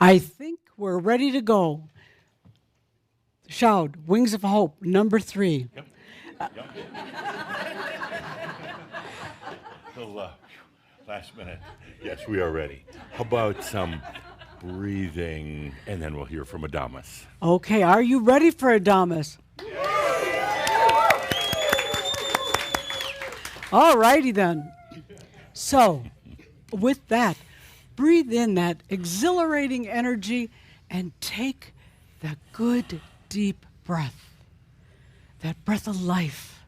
I think we're ready to go. Shoud, Wings of Hope, number 3. Yep. Last minute. Yes, we are ready. How about some breathing, and then we'll hear from Adamus. Okay, are you ready for Adamus? All righty then. So, with that, breathe in that exhilarating energy and take that good, deep breath. That breath of life.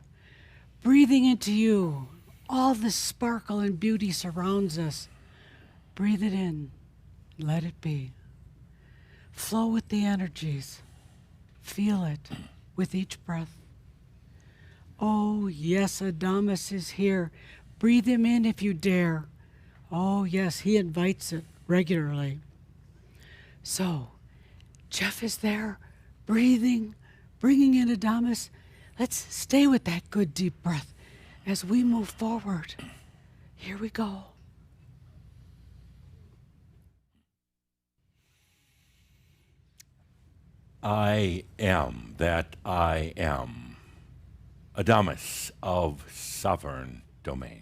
Breathing into you. All the sparkle and beauty surrounds us. Breathe it in. Let it be. Flow with the energies. Feel it with each breath. Oh, yes, Adamus is here. Breathe him in if you dare. Oh, yes, he invites it regularly. So, Jeff is there, breathing, bringing in Adamus. Let's stay with that good deep breath as we move forward. Here we go. I am that I am. Adamus of Sovereign Domain.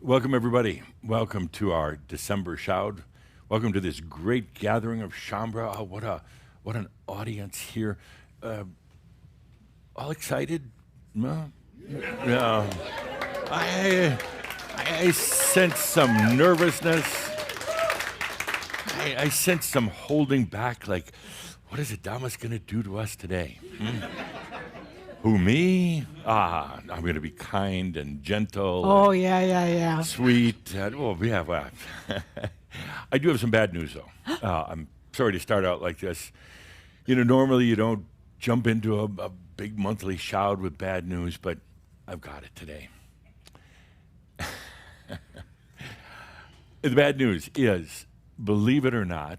Welcome, everybody. Welcome to our December Shoud. Welcome to this great gathering of Shambra. Oh, what an audience here. All excited? No. I sense some nervousness. I sense some holding back, like, what is Adamus going to do to us today? Who, me? I'm going to be kind and gentle. Oh, yeah. Sweet. I do have some bad news, though. I'm sorry to start out like this. Normally you don't jump into a big monthly Shoud with bad news, but I've got it today. The bad news is, believe it or not,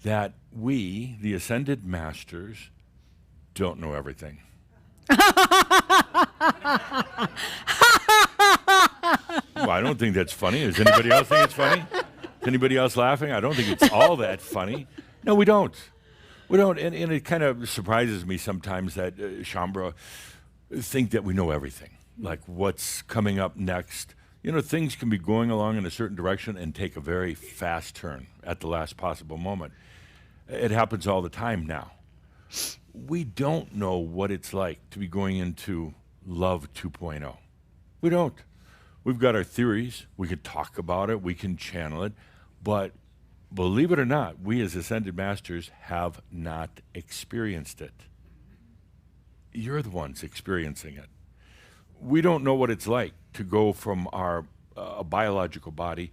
that we, the Ascended Masters, don't know everything. Well, I don't think that's funny. Does anybody else think it's funny? Is anybody else laughing? I don't think it's all that funny. No, we don't. We don't, and it kind of surprises me sometimes that Shambra think that we know everything, like what's coming up next. Things can be going along in a certain direction and take a very fast turn at the last possible moment. It happens all the time now. We don't know what it's like to be going into Love 2.0. We don't. We've got our theories. We can talk about it. We can channel it. But believe it or not, we as Ascended Masters have not experienced it. You're the ones experiencing it. We don't know what it's like to go from our biological body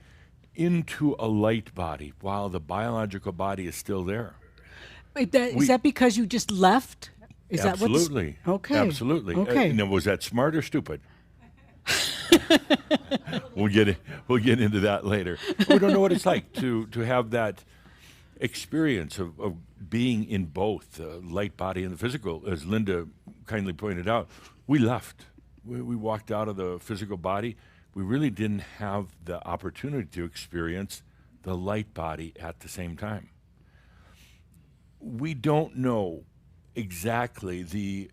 into a light body while the biological body is still there. Wait, is that because you just left? Is absolutely. That what's... Okay. Absolutely. Okay. Now, was that smart or stupid? We'll get into that later. We don't know what it's like to have that experience of being in both the light body and the physical. As Linda kindly pointed out, we left. We walked out of the physical body. We really didn't have the opportunity to experience the light body at the same time. We don't know exactly the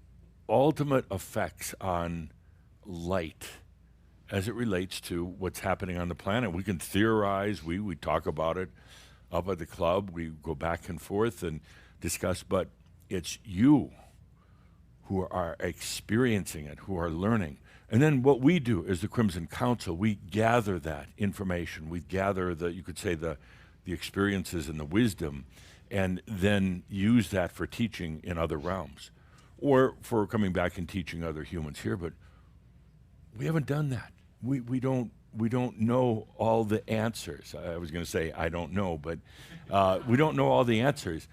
ultimate effects on light as it relates to what's happening on the planet. We can theorize, we talk about it up at the club, we go back and forth and discuss, but it's you who are experiencing it, who are learning. And then what we do as the Crimson Council, we gather that information, we gather you could say the experiences and the wisdom, and then use that for teaching in other realms, or for coming back and teaching other humans here. But we haven't done that. We don't know all the answers. I was going to say I don't know, but we don't know all the answers.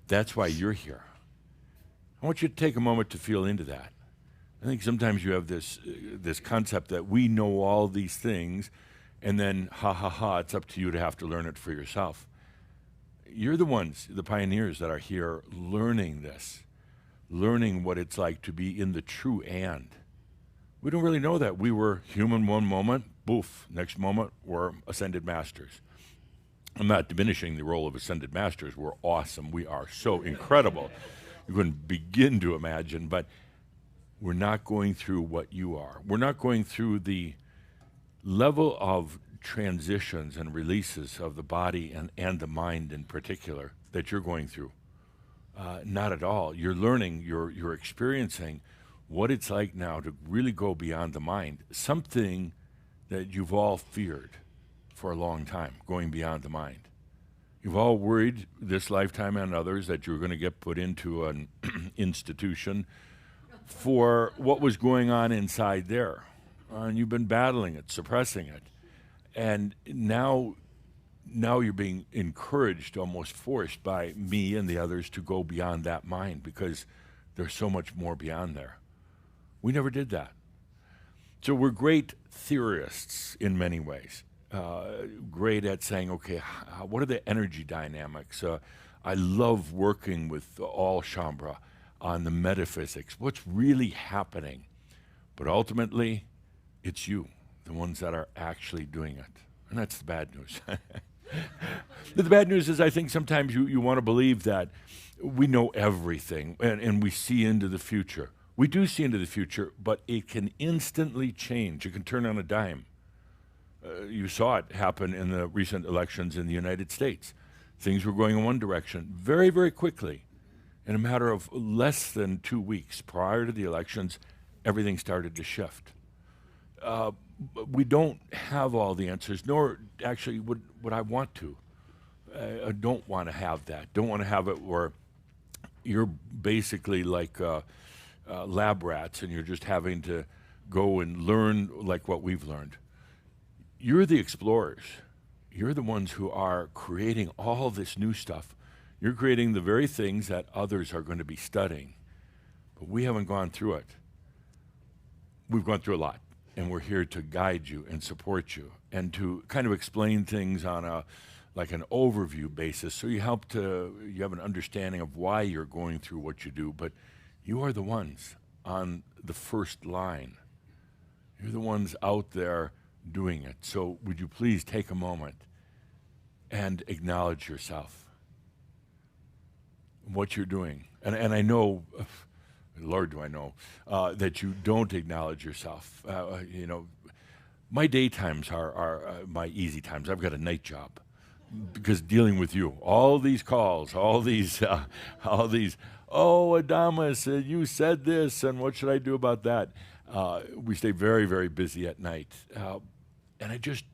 That's why you're here. I want you to take a moment to feel into that. I think sometimes you have this concept that we know all these things, and then it's up to you to have to learn it for yourself. You're the ones, the pioneers that are here learning this, learning what it's like to be in the true and. We don't really know that. We were human one moment, boof, next moment we're Ascended Masters. I'm not diminishing the role of ascended masters. We're awesome. We are so incredible. You couldn't begin to imagine, but we're not going through what you are. We're not going through the level of transitions and releases of the body and the mind in particular that you're going through. Not at all. You're learning, you're experiencing what it's like now to really go beyond the mind, something that you've all feared for a long time, going beyond the mind. You've all worried this lifetime and others that you're going to get put into an institution for what was going on inside there. And you've been battling it, suppressing it. And now you're being encouraged, almost forced by me and the others to go beyond that mind because there's so much more beyond there. We never did that. So we're great theorists in many ways, great at saying, okay, what are the energy dynamics? I love working with all Shambra on the metaphysics, what's really happening. But ultimately, it's you, the ones that are actually doing it. And that's the bad news. The bad news is I think sometimes you want to believe that we know everything and we see into the future. We do see into the future, but it can instantly change. It can turn on a dime. You saw it happen in the recent elections in the United States. Things were going in one direction very, very quickly. In a matter of less than 2 weeks prior to the elections, everything started to shift. We don't have all the answers, nor actually would I want to. I don't want to have that. Don't want to have it where you're basically like lab rats and you're just having to go and learn like what we've learned. You're the explorers. You're the ones who are creating all this new stuff. You're creating the very things that others are going to be studying. But we haven't gone through it. We've gone through a lot. And we're here to guide you and support you and to kind of explain things on an overview basis so you have an understanding of why you're going through what you do. But you are the ones on the first line. You're the ones out there doing it. So would you please take a moment and acknowledge yourself, what you're doing. And I know, Lord, do I know, that you don't acknowledge yourself. My daytimes are my easy times. I've got a night job because dealing with you, all these calls, all these, oh, Adamus, you said this, and what should I do about that? We stay very, very busy at night. And I just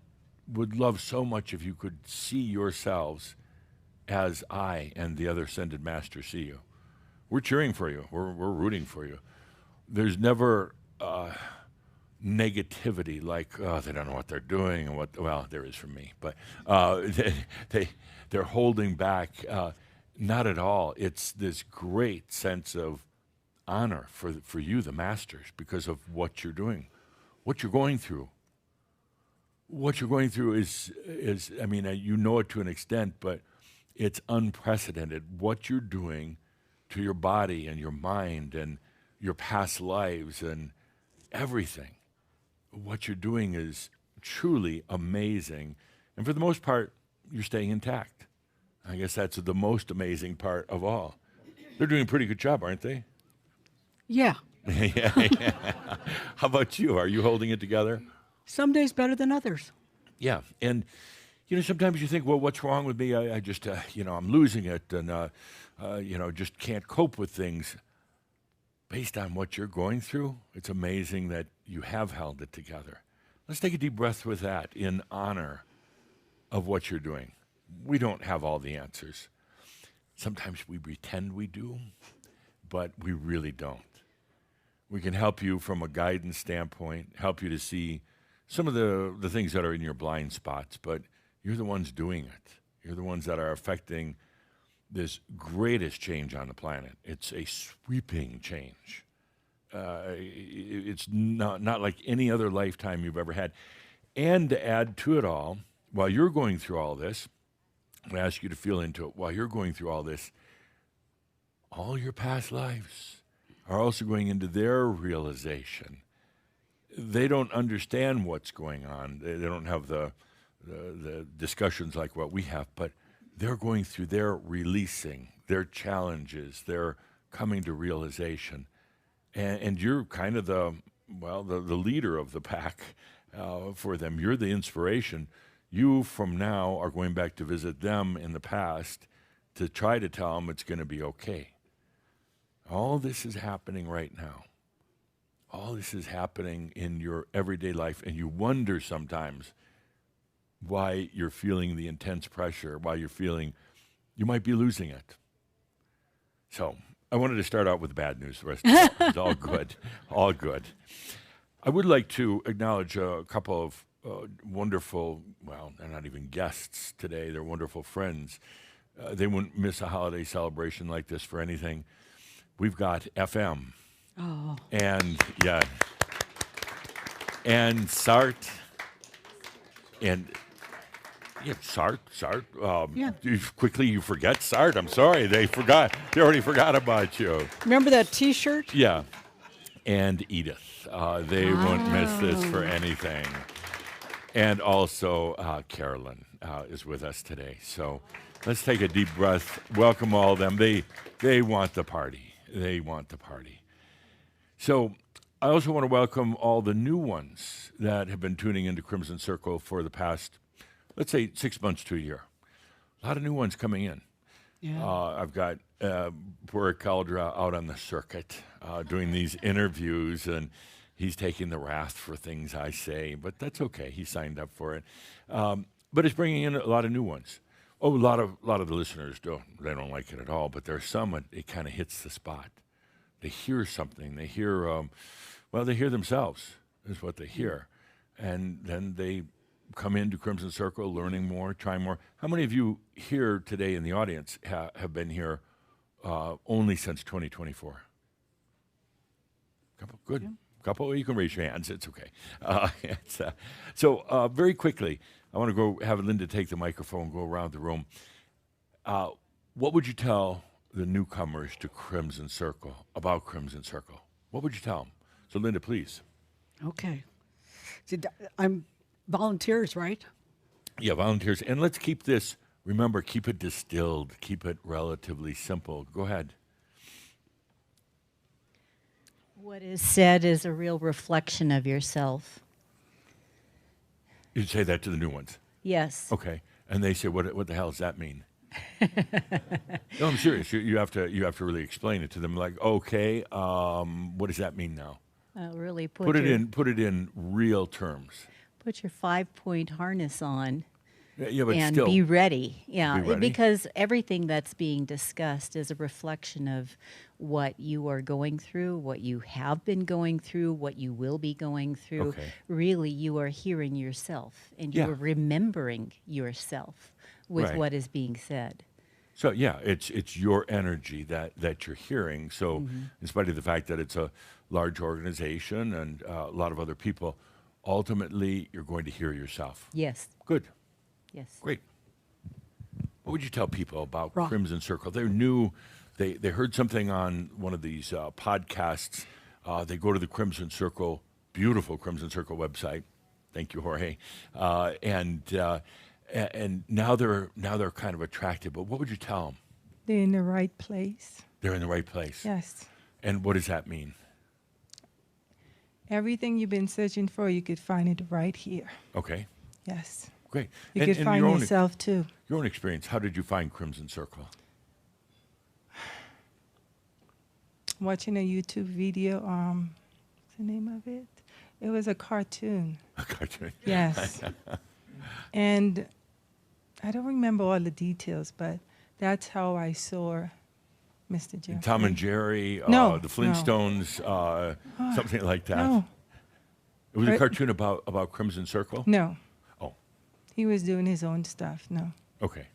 would love so much if you could see yourselves as I and the other ascended masters see you. We're cheering for you. We're rooting for you. There's never negativity like, oh, they don't know what they're doing. And well, there is for me. But they're holding back. Not at all. It's this great sense of honor for you, the masters, because of what you're doing, what you're going through. What you're going through is I mean, you know it to an extent, but it's unprecedented. What you're doing to your body and your mind and your past lives and everything. What you're doing is truly amazing. And for the most part, you're staying intact. I guess that's the most amazing part of all. They're doing a pretty good job, aren't they? Yeah. Yeah. How about you? Are you holding it together? Some days better than others. Yeah. And, sometimes you think, well, what's wrong with me? I just, I'm losing it and, just can't cope with things. Based on what you're going through, it's amazing that you have held it together. Let's take a deep breath with that in honor of what you're doing. We don't have all the answers. Sometimes we pretend we do, but we really don't. We can help you from a guidance standpoint, help you to see some of the things that are in your blind spots, but you're the ones doing it. You're the ones that are affecting this greatest change on the planet. It's a sweeping change. It's not like any other lifetime you've ever had. And to add to it all, while you're going through all this, I'm going to ask you to feel into it. While you're going through all this, all your past lives are also going into their realization. They don't understand what's going on. They don't have the the discussions like what we have, but they're going through their releasing, their challenges, they're coming to realization. And you're kind of the leader of the pack for them. You're the inspiration. You, from now, are going back to visit them in the past to try to tell them it's going to be okay. All this is happening right now. All this is happening in your everyday life, and you wonder sometimes why you're feeling the intense pressure, why you're feeling you might be losing it. So I wanted to start out with bad news. The rest of it is all good, all good. I would like to acknowledge a couple of wonderful, well, they're not even guests today, they're wonderful friends. They wouldn't miss a holiday celebration like this for anything. We've got FM. Oh. And, yeah. And Sart. And, yeah, Sart. Yeah. You forget Sart. I'm sorry. They already forgot about you. Remember that T-shirt? Yeah. And Edith. They won't miss this for anything. And also Carolyn is with us today. So let's take a deep breath. Welcome all of them. They want the party. They want the party. So I also want to welcome all the new ones that have been tuning into Crimson Circle for the past, let's say, 6 months to a year. A lot of new ones coming in. Yeah. I've got Burik Caldra out on the circuit doing these interviews, and he's taking the wrath for things I say, but that's okay. He signed up for it. But it's bringing in a lot of new ones. Oh, a lot of the listeners don't like it at all, but there's some it kind of hits the spot. They hear something. They hear, they hear themselves is what they hear, and then they come into Crimson Circle, learning more, trying more. How many of you here today in the audience have been here only since 2024? Couple, good. Yeah. Couple, you can raise your hands. It's okay. So very quickly, I want to go have Linda take the microphone, go around the room. What would you tell the newcomers to Crimson Circle about Crimson Circle? What would you tell them? So, Linda, please. Okay. I'm volunteers, right? Yeah, volunteers. And let's keep this, remember, keep it distilled, keep it relatively simple. Go ahead. What is said is a real reflection of yourself. You'd say that to the new ones? Yes. Okay. And they say, what the hell does that mean? No, I'm serious. You have to really explain it to them. Like, okay, what does that mean now? Really put it in real terms. Put your 5-point harness on. Yeah, but and still, be ready. Yeah, be ready. Because everything that's being discussed is a reflection of what you are going through, what you have been going through, what you will be going through. Okay. Really, you are hearing yourself, and you are remembering yourself with what is being said. So yeah, it's your energy that you're hearing. So in spite of the fact that it's a large organization and a lot of other people, ultimately you're going to hear yourself. Yes. Good. Yes. Great. What would you tell people about Crimson Circle? They're new. They heard something on one of these podcasts. They go to the Crimson Circle, beautiful Crimson Circle website. Thank you, Jorge. And now they're kind of attracted. But what would you tell them? They're in the right place. They're in the right place. Yes. And what does that mean? Everything you've been searching for, you could find it right here. Okay. Yes. Great. You could find yourself too. Your own experience, how did you find Crimson Circle? Watching a YouTube video, what's the name of it? It was a cartoon. A cartoon? Yes. And I don't remember all the details, but that's how I saw Mr. Jeffrey. And Tom and Jerry, No, the Flintstones, something like that. No. It was a cartoon about Crimson Circle? No. Oh. He was doing his own stuff, no. Okay.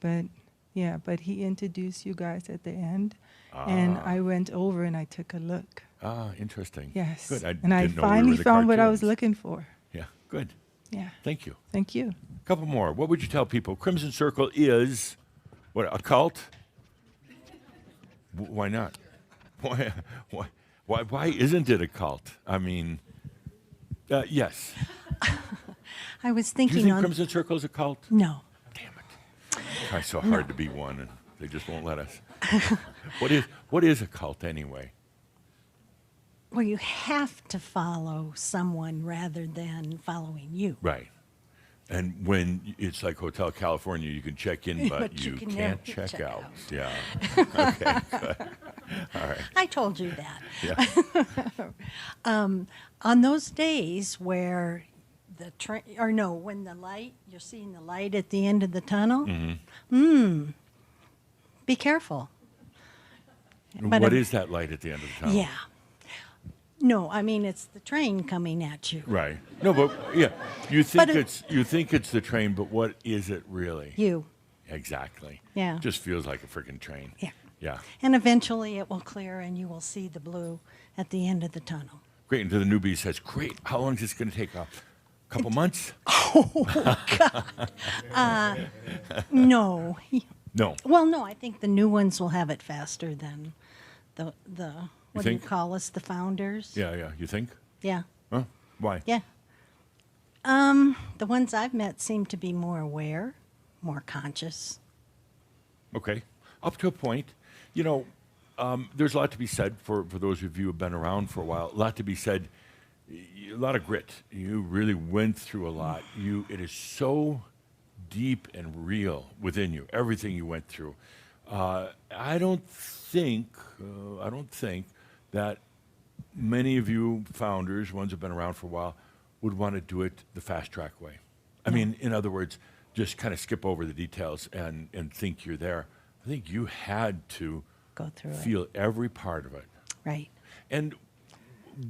But he introduced you guys at the end, and I went over and I took a look. Ah, interesting. Yes. Good. I finally found what I was looking for. Yeah, good. Yeah. Thank you. Thank you. A couple more. What would you tell people? Crimson Circle is, what, a cult? Why not? Why isn't it a cult? I mean, yes. I was Do you thinking think on. Crimson Circle is a cult? No. Damn it. Try so hard to be one, and they just won't let us. What is a cult anyway? Well, you have to follow someone rather than following you. Right. And when it's like Hotel California, you can check in, but you can never can't check out. out. Yeah. Okay, good. All right. I told you that. Yeah. On those days where the train, or no, when the light, you're seeing the light at the end of the tunnel, be careful. But What is that light at the end of the tunnel? Yeah. No, I mean, it's the train coming at you. Right. No, but yeah, you But think it's the train, but what is it really? You. Exactly. Yeah. Just feels like a freaking train. Yeah. Yeah. And eventually it will clear and you will see the blue at the end of the tunnel. Great. And to the newbie says, great. How long is this going to take? A couple months? No. No. Well, no, I think the new ones will have it faster than the what do you think? call us, the founders? Yeah, yeah. You think? Yeah. Huh? Why? Yeah. The ones I've met seem to be more aware, more conscious. Okay. Up to a point. You know, there's a lot to be said for those of you who have been around for a while. A lot to be said. A lot of grit. You really went through a lot. It is so deep and real within you. Everything you went through. I don't think that many of you founders, ones who've been around for a while, would want to do it the fast track way. I mean, in other words, just kind of skip over the details and think you're there. I think you had to Go through it. feel every part of it. Right. And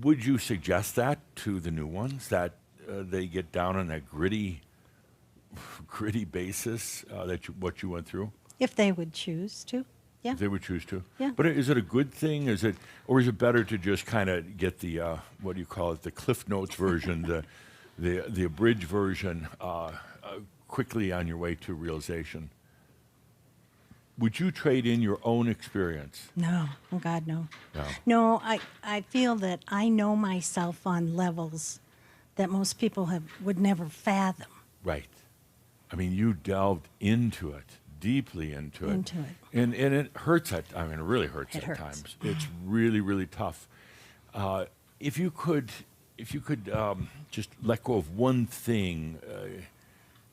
would you suggest that to the new ones, that they get down on that gritty basis, what you went through? If they would choose to. Yeah. If they would choose to. Yeah. But is it a good thing? Or is it better to just kind of get the what do you call it? The Cliff Notes version, the abridged version, quickly on your way to realization? Would you trade in your own experience? No. Oh, God, no. No. No, I feel that I know myself on levels that most people would never fathom. Right. I mean, you delved into it, deeply into it. Into it. And it hurts it really hurts It at hurts. times. It's really, really tough. If you could just let go of one thing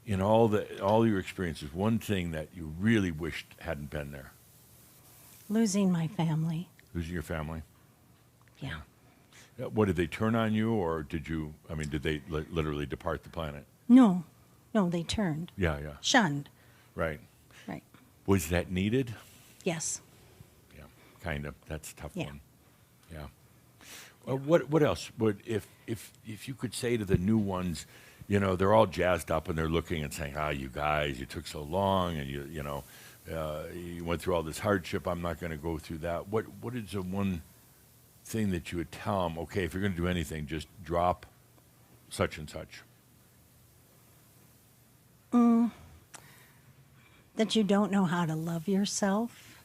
in all your experiences, one thing that you really wished hadn't been there. Losing my family. Losing your family. Yeah. What, did they turn on you, or did they literally depart the planet? No, they turned. Yeah, yeah. Shunned. Right. Right. Was that needed? Yes. Yeah, kind of. That's a tough Yeah. one. Yeah. What else? If you could say to the new ones, you know, they're all jazzed up and they're looking and saying, you guys, you took so long, and you went through all this hardship. I'm not going to go through that. What is the one thing that you would tell them? Okay, if you're going to do anything, just drop such and such. That you don't know how to love yourself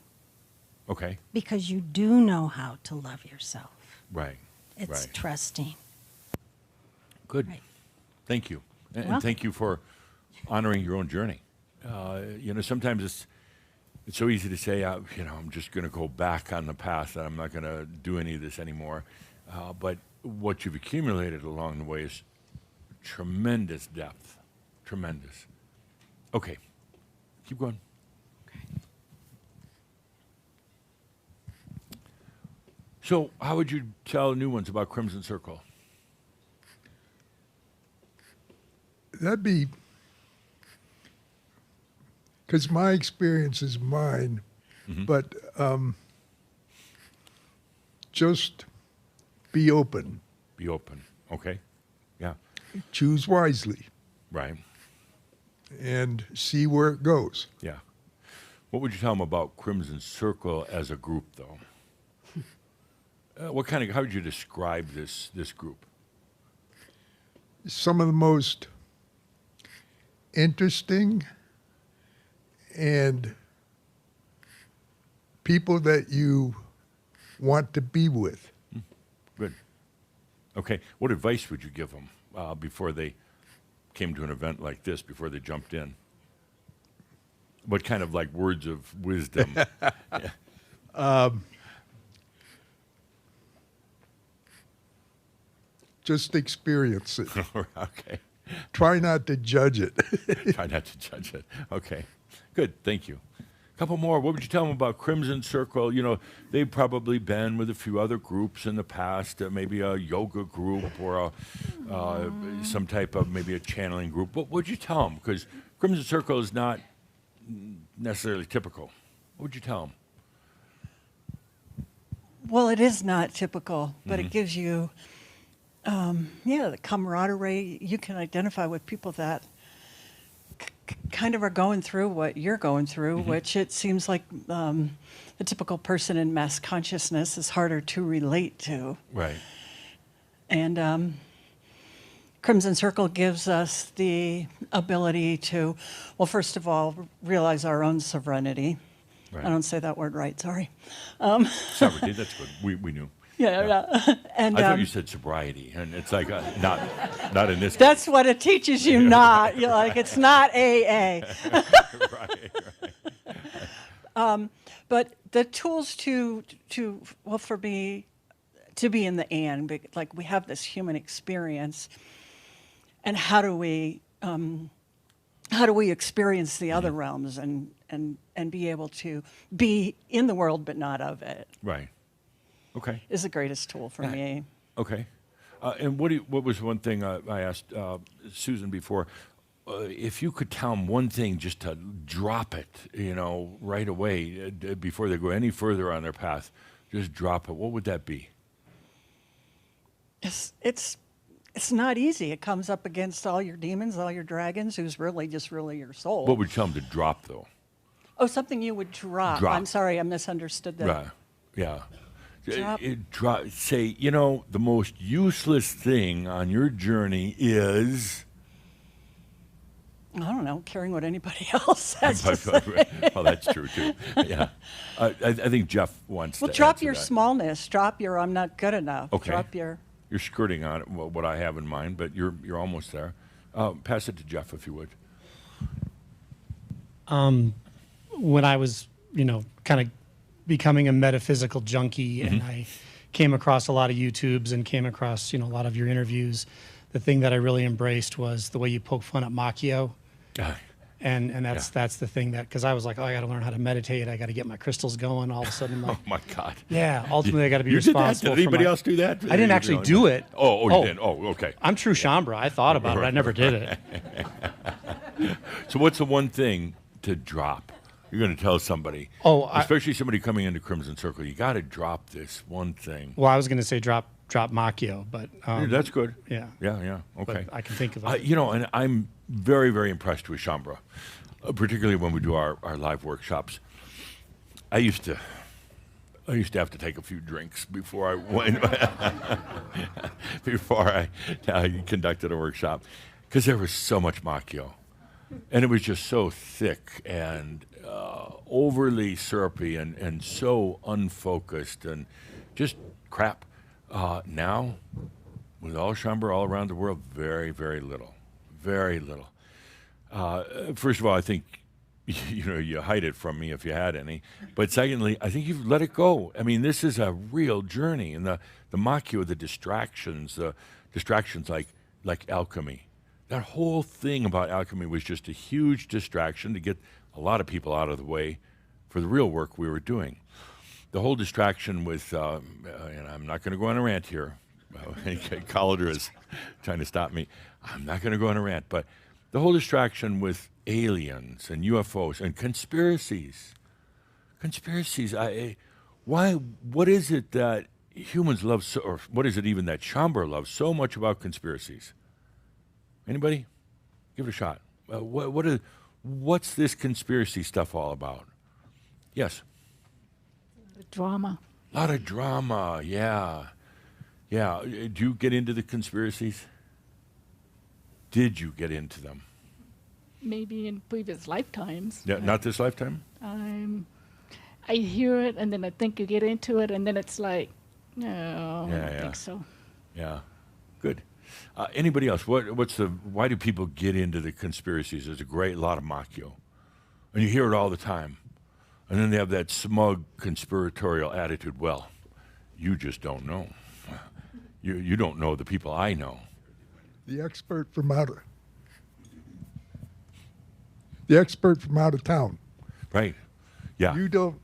Okay. because you do know how to love yourself. Right. It's Right. trusting. Good. Right. Thank you. And Well- thank you for honoring your own journey. Sometimes it's so easy to say, I'm just going to go back on the path, and I'm not going to do any of this anymore. But what you've accumulated along the way is tremendous depth. Tremendous. Okay. Keep going. So how would you tell new ones about Crimson Circle? That'd be because my experience is mine, but just be open, Be open. Okay. Yeah. choose wisely, Right. and see where it goes. Yeah. What would you tell them about Crimson Circle as a group, though? How would you describe this group? Some of the most interesting and people that you want to be with. Good. Okay. What advice would you give them before they came to an event like this before they jumped in? What kind of like words of wisdom? Just experience it. Okay. Try not to judge it. Try not to judge it. Okay. Good. Thank you. A couple more. What would you tell them about Crimson Circle? You know, they've probably been with a few other groups in the past, maybe a yoga group or some type of maybe a channeling group. What would you tell them? Because Crimson Circle is not necessarily typical. What would you tell them? Well, it is not typical, but it gives you, the camaraderie. You can identify with people that kind of are going through what you're going through, which it seems like the typical person in mass consciousness is harder to relate to. Right. And Crimson Circle gives us the ability to, well, first of all, realize our own sovereignty. Right. I don't say that word right, sorry. Sovereignty, that's good. We knew. Yeah. And I thought you said sobriety, and it's like not in this. that's what it teaches you not. You're like, it's not AA. Right. But the tools for me, to be in the and, like we have this human experience, and how do we experience the other realms and be able to be in the world but not of it? Right. Okay. Is the greatest tool for me. Okay. And what was one thing I asked Susan before? If you could tell them one thing, just to drop it, right away before they go any further on their path, just drop it. What would that be? It's not easy. It comes up against all your demons, all your dragons, who's really your soul. What would you tell them to drop, though? Oh, something you would drop. I'm sorry, I misunderstood that. Right. Yeah. Drop. Say, the most useless thing on your journey is... I don't know, caring what anybody else has to say. Well, that's true, too. Yeah. I think Jeff wants to drop your that. smallness. Drop your I'm not good enough. Okay. Drop your... You're skirting on it, what I have in mind, but you're almost there. Pass it to Jeff, if you would. When I was, kind of becoming a metaphysical junkie, and I came across a lot of YouTubes and came across, a lot of your interviews, the thing that I really embraced was the way you poke fun at Macchio. And that's the thing that, because I was like, I got to learn how to meditate. I got to get my crystals going. All of a sudden, I'm like, oh my God. Yeah, ultimately I got to be you responsible. Did anybody else do that? I didn't actually do it. Oh, you didn't. Oh, okay. I'm true Shambra. I thought about it. I never did it. So what's the one thing to drop? You're going to tell somebody, especially somebody coming into Crimson Circle, you got to drop this one thing. Well, I was going to say drop Macchio, but that's good. Yeah. Okay. But I can think of it. And I'm very, very impressed with Shambra, particularly when we do our live workshops. I used to have to take a few drinks before I went before I conducted a workshop, because there was so much Macchio, and it was just so thick and overly syrupy and so unfocused and just crap. Now, with all Shambra all around the world, very, very little. Very little. First of all, I think you hide it from me if you had any. But secondly, I think you've let it go. I mean, this is a real journey. And the Macchio, the distractions like alchemy. That whole thing about alchemy was just a huge distraction to get a lot of people out of the way for the real work we were doing. The whole distraction with, and I'm not going to go on a rant here. Collider is trying to stop me. I'm not going to go on a rant, but the whole distraction with aliens and UFOs and conspiracies. What is it that humans love so, or what is it even that Shambra loves so much about conspiracies? Anybody? Give it a shot. What's this conspiracy stuff all about? Yes. Drama. A lot of drama, yeah. Yeah. Do you get into the conspiracies? Did you get into them? Maybe in previous lifetimes. Yeah, not this lifetime? I hear it, and then I think you get into it, and then it's like, no, I don't think so. Yeah. Good. Anybody else? Why do people get into the conspiracies? There's a lot of Makyo. And you hear it all the time. And then they have that smug conspiratorial attitude. Well, you just don't know. You don't know the people I know. The expert from out of town. Right. Yeah. You don't,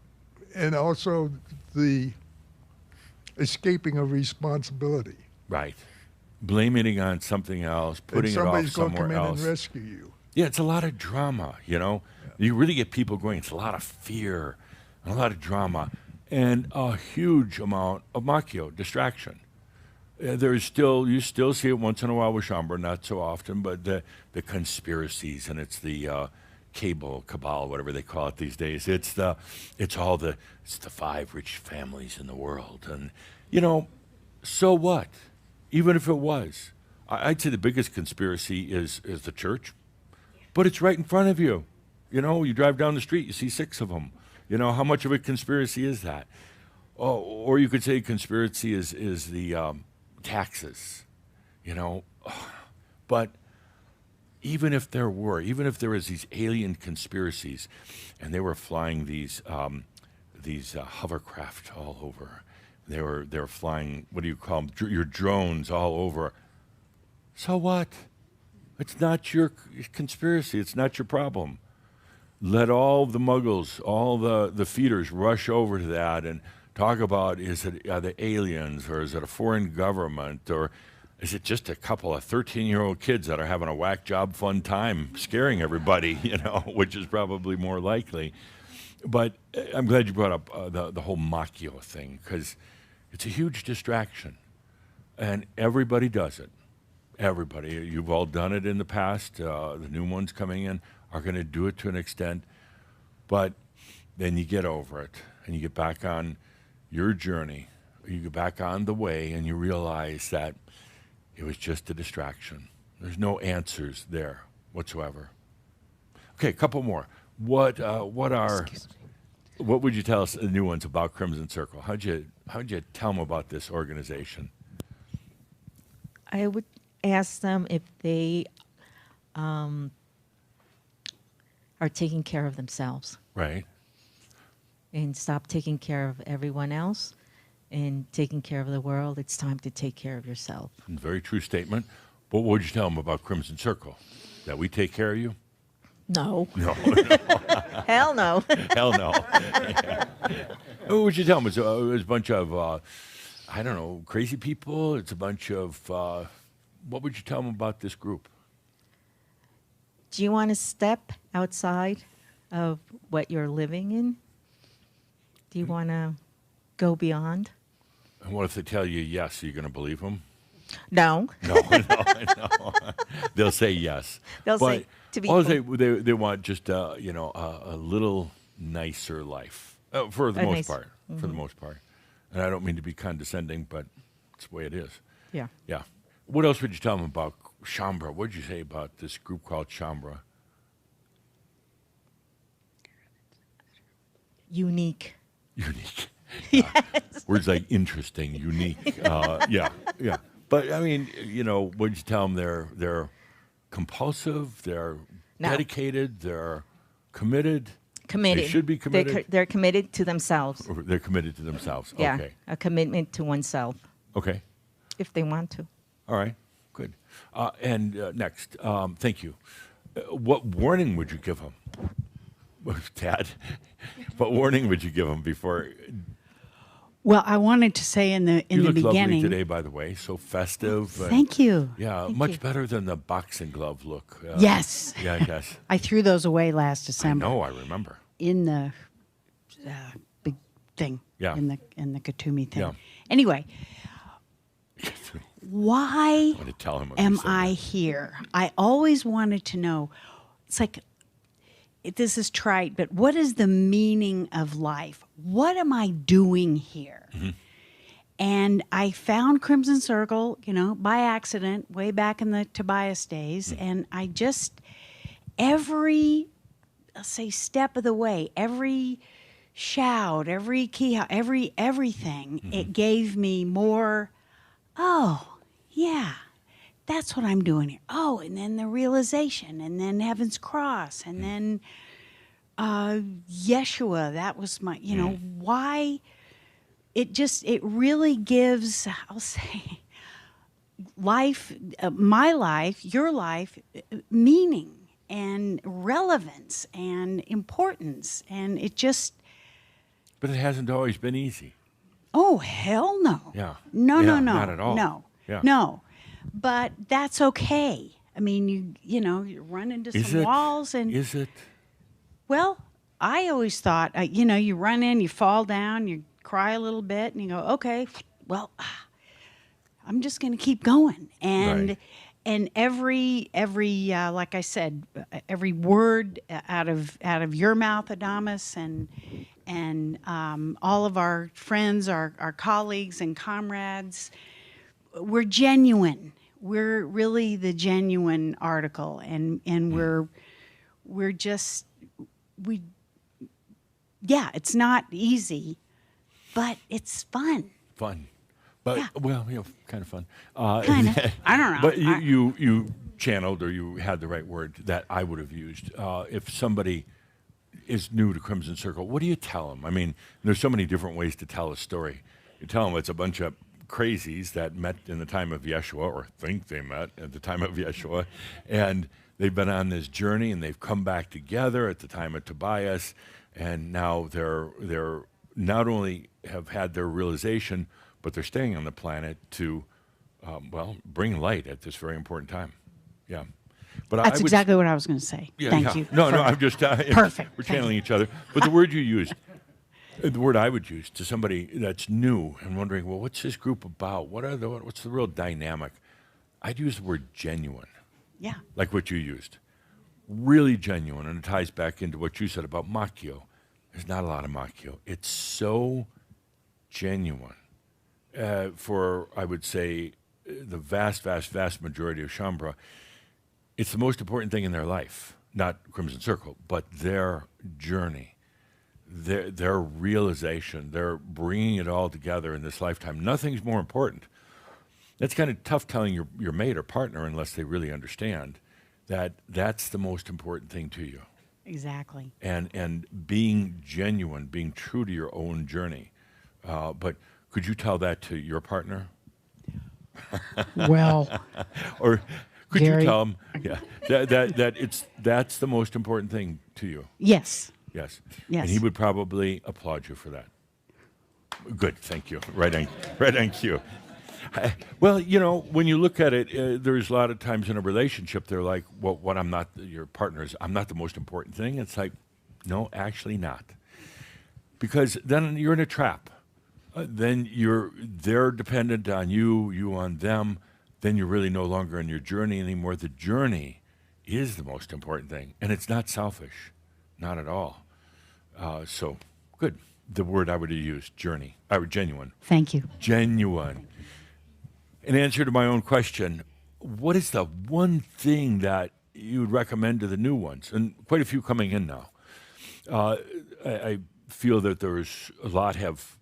and also the escaping of responsibility. Right. Blaming it on something else, putting it off somebody's going to somewhere come in else. and rescue you. Yeah, it's a lot of drama, you know. Yeah. You really get people going. It's a lot of fear, a lot of drama, and a huge amount of Makyo, distraction. You still see it once in a while with Shambra, not so often, but the conspiracies, and it's the cabal, whatever they call it these days. It's the 5 rich families in the world, and you know, so what? Even if it was, I'd say the biggest conspiracy is the church, but it's right in front of you. You know, you drive down the street, you see 6 of them. You know, how much of a conspiracy is that? Oh, or you could say conspiracy is the taxes, you know. But even if there was these alien conspiracies, and they were flying these hovercraft all over, they were flying, what do you call them, your drones all over. So what? It's not your conspiracy. It's not your problem. Let all the muggles, all the feeders rush over to that and talk about, are they aliens, or is it a foreign government, or is it just a couple of 13-year-old kids that are having a whack job fun time scaring everybody, you know, which is probably more likely. But I'm glad you brought up the whole Makyo thing, because it's a huge distraction, and everybody does it. Everybody. You've all done it in the past. The new ones coming in are going to do it to an extent, but then you get over it, and you get back on your journey. You get back on the way, and you realize that it was just a distraction. There's no answers there whatsoever. Okay, a couple more. What would you tell us, the new ones, about Crimson Circle? How'd you tell them about this organization? I would ask them if they are taking care of themselves. Right. And stop taking care of everyone else and taking care of the world. It's time to take care of yourself. Very true statement. But what would you tell them about Crimson Circle? That we take care of you? No. No. Hell no. Hell no. Yeah. What would you tell them? It's a bunch of, I don't know, crazy people? It's a bunch of, what would you tell them about this group? Do you want to step outside of what you're living in? Do you want to go beyond? And what if they tell you yes? Are you going to believe them? No. No. They'll say yes. They'll say to be. They want just a little nicer life for the most part. Mm-hmm. For the most part, and I don't mean to be condescending, but it's the way it is. Yeah. Yeah. What else would you tell them about Shambra? What did you say about this group called Shambra? Unique. Unique. Yes. Words like interesting, unique. Yeah. But I mean, what did you tell them? They're compulsive. They're dedicated. They're committed. Committed. They should be committed. They're committed to themselves. They're committed to themselves. Yeah. Okay. A commitment to oneself. Okay. If they want to. All right. Good. And next, thank you. What warning would you give them, Tad? What warning would you give them before? Well, I wanted to say in the beginning. You look lovely today, by the way. So festive. Thank you. Yeah, Thank much you. Better than the boxing glove look. Yes. Yeah, yes. I threw those away last December. I know. I remember. In the big thing. Yeah. In the Katumi thing. Yeah. Anyway, why I want to tell him am I here? I always wanted to know. It's like, this is trite, but what is the meaning of life? What am I doing here? Mm-hmm. And I found Crimson Circle, by accident, way back in the Tobias days. Mm-hmm. And I just, every, let's say, step of the way, every shout, every key, everything, mm-hmm. It gave me more, oh, yeah, that's what I'm doing here. Oh, and then the realization, and then Heaven's Cross, and then Yeshua. That was my, why. It really gives, I'll say, life, my life, your life, meaning and relevance and importance. And it just. But it hasn't always been easy. Oh, hell no. Yeah. No, Yeah, no, no. not at all. No. Yeah. No. But that's okay. I mean, you run into some walls and. Is it? Well, I always thought, you run in, you fall down, you cry a little bit, and you go, okay, well, I'm just going to keep going. And Right. and every like I said, every word out of your mouth, Adamus, and all of our friends, our colleagues and comrades, we're genuine. We're really the genuine article, and we're just it's not easy, but it's fun. Fun. But, Yeah. well, kind of fun. Kind of. I don't know. But you channeled, or you had the right word that I would have used. If somebody is new to Crimson Circle, what do you tell them? I mean, there's so many different ways to tell a story. You tell them it's a bunch of crazies that met in the time of Yeshua, or think they met at the time of Yeshua, and they've been on this journey, and they've come back together at the time of Tobias, and now they're not only have had their realization, but they're staying on the planet to, bring light at this very important time. Yeah. But That's exactly what I was going to say. Yeah, Thank yeah. you. No, I'm just Perfect. We're channeling each other. But the word you used, the word I would use to somebody that's new and wondering, well, what's this group about? What's the real dynamic? I'd use the word genuine, Yeah. like what you used. Really genuine, and it ties back into what you said about Makyo. There's not a lot of Makyo. It's so genuine. For, I would say, the vast, vast, vast majority of Shambra, it's the most important thing in their life, not Crimson Circle, but their journey, their realization, their bringing it all together in this lifetime. Nothing's more important. That's kind of tough telling your mate or partner unless they really understand that that's the most important thing to you. Exactly. And being genuine, being true to your own journey. But could you tell that to your partner? Well, Or could Gary, you tell them, that's the most important thing to you? Yes. Yes. Yes. And he would probably applaud you for that. Good, thank you. Right on cue. Well, when you look at it, there's a lot of times in a relationship, they're like, well, what I'm not, your partner's, I'm not the most important thing. It's like, no, actually not. Because then you're in a trap. Then they're dependent on you, you on them. Then you're really no longer on your journey anymore. The journey is the most important thing. And it's not selfish, not at all. So, good. The word I would have used, journey. Genuine. Thank you. Genuine. In answer to my own question, what is the one thing that you would recommend to the new ones? And quite a few coming in now. I feel that there's a lot have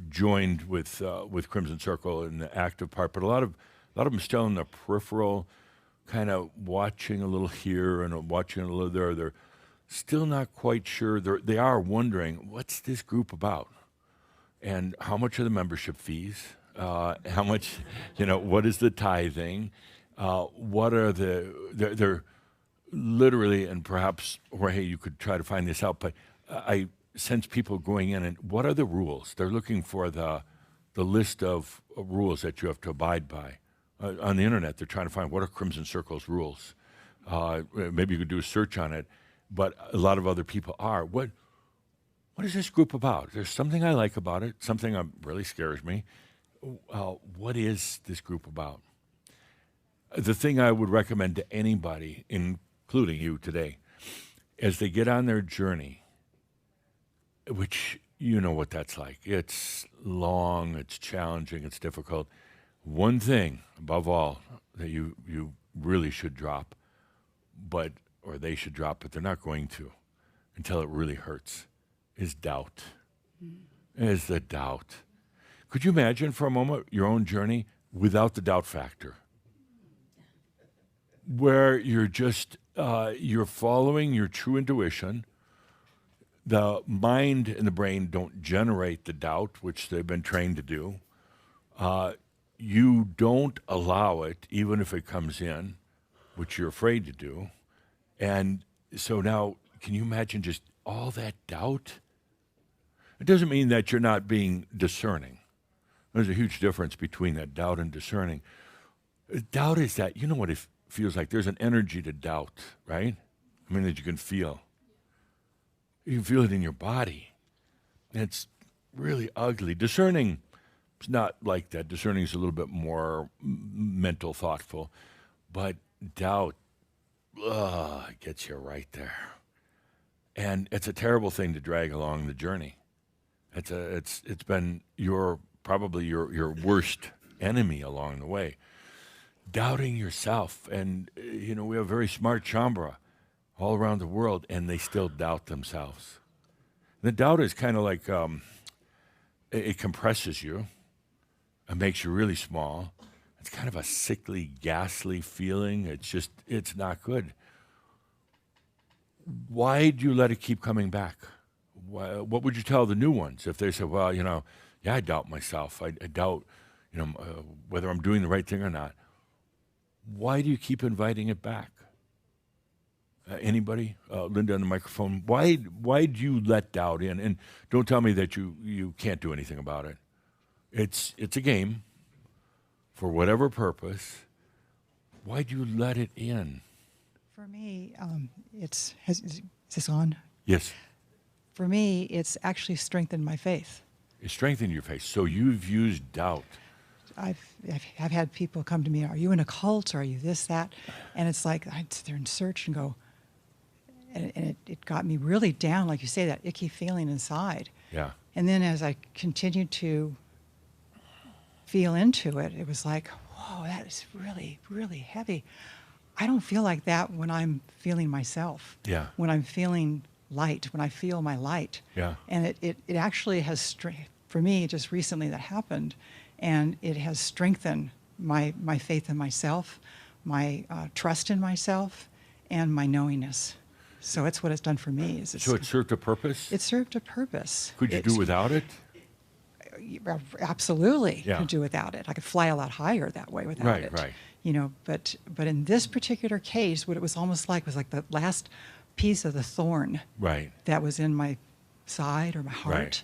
joined with Crimson Circle in the active part, but a lot of them still in the peripheral, kind of watching a little here and watching a little there. They're still not quite sure. They are wondering, what's this group about? And how much are the membership fees? How much, what is the tithing? What are they're literally, and perhaps, Jorge, you could try to find this out, but I sense people going in and what are the rules? They're looking for the list of rules that you have to abide by. On the internet, they're trying to find what are Crimson Circle's rules. Maybe you could do a search on it, but a lot of other people are. What is this group about? There's something I like about it, something that really scares me. What is this group about? The thing I would recommend to anybody, including you today, as they get on their journey, which you know what that's like. It's long, it's challenging, it's difficult. One thing, above all, that you really should drop, or they should drop, but they're not going to until it really hurts, is doubt. Is the doubt. Could you imagine for a moment your own journey without the doubt factor? where you're just you're following your true intuition. The mind and the brain don't generate the doubt, which they've been trained to do. You don't allow it, even if it comes in, which you're afraid to do. And so now, can you imagine just all that doubt? It doesn't mean that you're not being discerning. There's a huge difference between that doubt and discerning. Doubt is that, you know what it feels like? There's an energy to doubt, right? I mean, that you can feel. You can feel it in your body. And it's really ugly. Discerning is not like that. Discerning is a little bit more mental, thoughtful. But doubt, gets you right there. And it's a terrible thing to drag along the journey. It's been probably your worst enemy along the way. Doubting yourself. And, we have very smart Shambra all around the world, and they still doubt themselves. The doubt is kind of like, it compresses you. It makes you really small. It's kind of a sickly, ghastly feeling. It's not good. Why do you let it keep coming back? What would you tell the new ones if they said, well, I doubt myself. I doubt, whether I'm doing the right thing or not. Why do you keep inviting it back? Anybody? Linda on the microphone. Why do you let doubt in? And don't tell me that you can't do anything about it. It's a game for whatever purpose. Why do you let it in? For me, is this on? Yes. For me, it's actually strengthened my faith. It strengthened your faith. So you've used doubt. I've had people come to me, are you in a cult? Or are you this, that? And it's like, they're in search and go, and it got me really down, like you say, that icky feeling inside. Yeah. And then as I continued to feel into it, it was like, whoa, that is really, really heavy. I don't feel like that when I'm feeling myself. Yeah. When I'm feeling light, when I feel my light. Yeah. And it actually has, for me, just recently that happened, and it has strengthened my faith in myself, my trust in myself, and my knowingness. So that's what it's done for me. So it served a purpose? It served a purpose. Could you do without it? Absolutely. Yeah. Could do without it. I could fly a lot higher that way without it. Right. But in this particular case, what it was almost like was like the last piece of the thorn that was in my side or my heart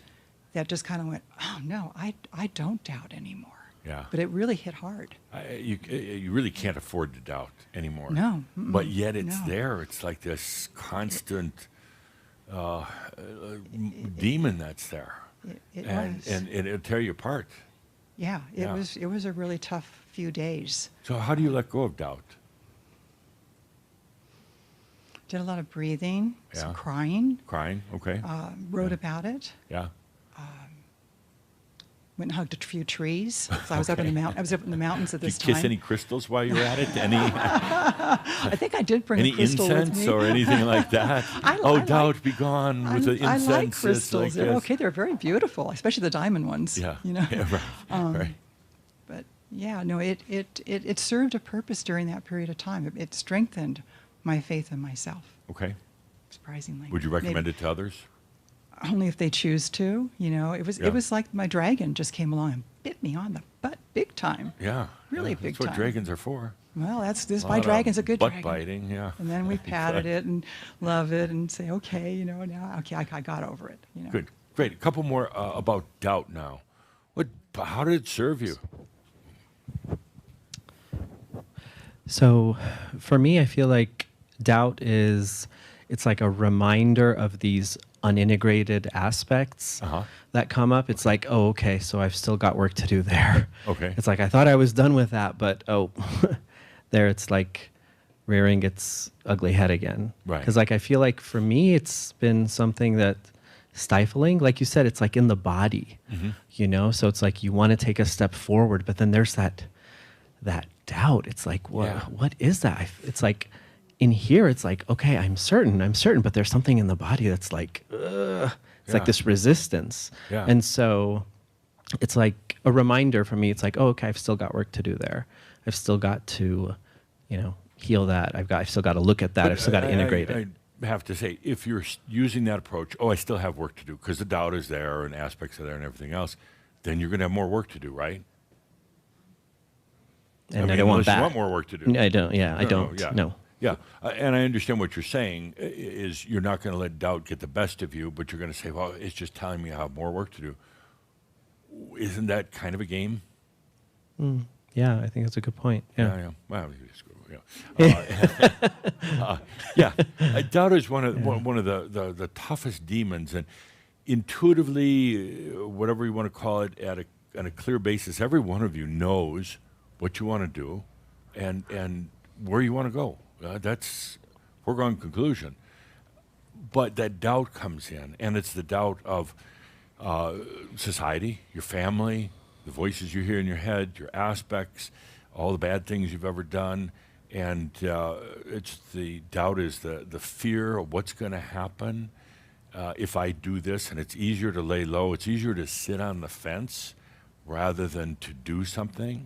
that just kind of went, oh no, I don't doubt anymore. Yeah. But it really hit hard. You really can't afford to doubt anymore. No. But yet it's there. It's like this constant demon that's there. It and was. And it'll tear you apart. Yeah, it was a really tough few days. So how do you let go of doubt? Did a lot of breathing, some crying. Crying, okay. Wrote about it. Yeah. Went and hugged a few trees. So I was up in the mountains at this Did you time. kiss any crystals while you were at it? Any? I think I did bring any a crystal incense with me. or anything like that? Doubt be gone with the incense. I like crystals. Like they're very beautiful, especially the diamond ones. Yeah. Yeah, right. But yeah, no, it served a purpose during that period of time. It strengthened my faith in myself. Okay. Surprisingly. Would you recommend it to others? Only if they choose to. It was like my dragon just came along and bit me on the butt big time. Yeah. Really big time. That's what dragons are for. Well, my dragon's a good dragon. Butt biting, yeah. And then we patted it and love it and say, okay, now, I got over it. Good. Great. A couple more about doubt now. How did it serve you? So for me, I feel like doubt it's like a reminder of these unintegrated aspects that come up. It's like, oh, okay, so I've still got work to do there. Okay. It's like, I thought I was done with that, but there it's like rearing its ugly head again. Right. Because I feel like for me, it's been something that stifling. Like you said, it's like in the body, So it's like you want to take a step forward, but then there's that doubt. It's like, what is that? It's like, in here, it's like, okay, I'm certain, but there's something in the body that's like, it's like this resistance. Yeah. And so it's like a reminder for me. It's like, oh, okay, I've still got work to do there. I've still got to, heal that. I've still got to look at that. But I've still got to integrate it. I have to say, if you're using that approach, I still have work to do because the doubt is there and aspects are there and everything else, then you're going to have more work to do, right? And I don't want unless that. you want more work to do. I don't. Yeah, I don't. Yeah. No. Yeah, and I understand what you're saying is you're not going to let doubt get the best of you, but you're going to say, well, it's just telling me I have more work to do. Isn't that kind of a game? Yeah, I think that's a good point. Yeah. Well, doubt is one of the toughest demons, and intuitively, whatever you want to call it, on a clear basis, every one of you knows what you want to do, and where you want to go. That's foregone conclusion. But that doubt comes in, and it's the doubt of society, your family, the voices you hear in your head, your aspects, all the bad things you've ever done, and it's the doubt is the fear of what's going to happen if I do this, and it's easier to lay low. It's easier to sit on the fence rather than to do something,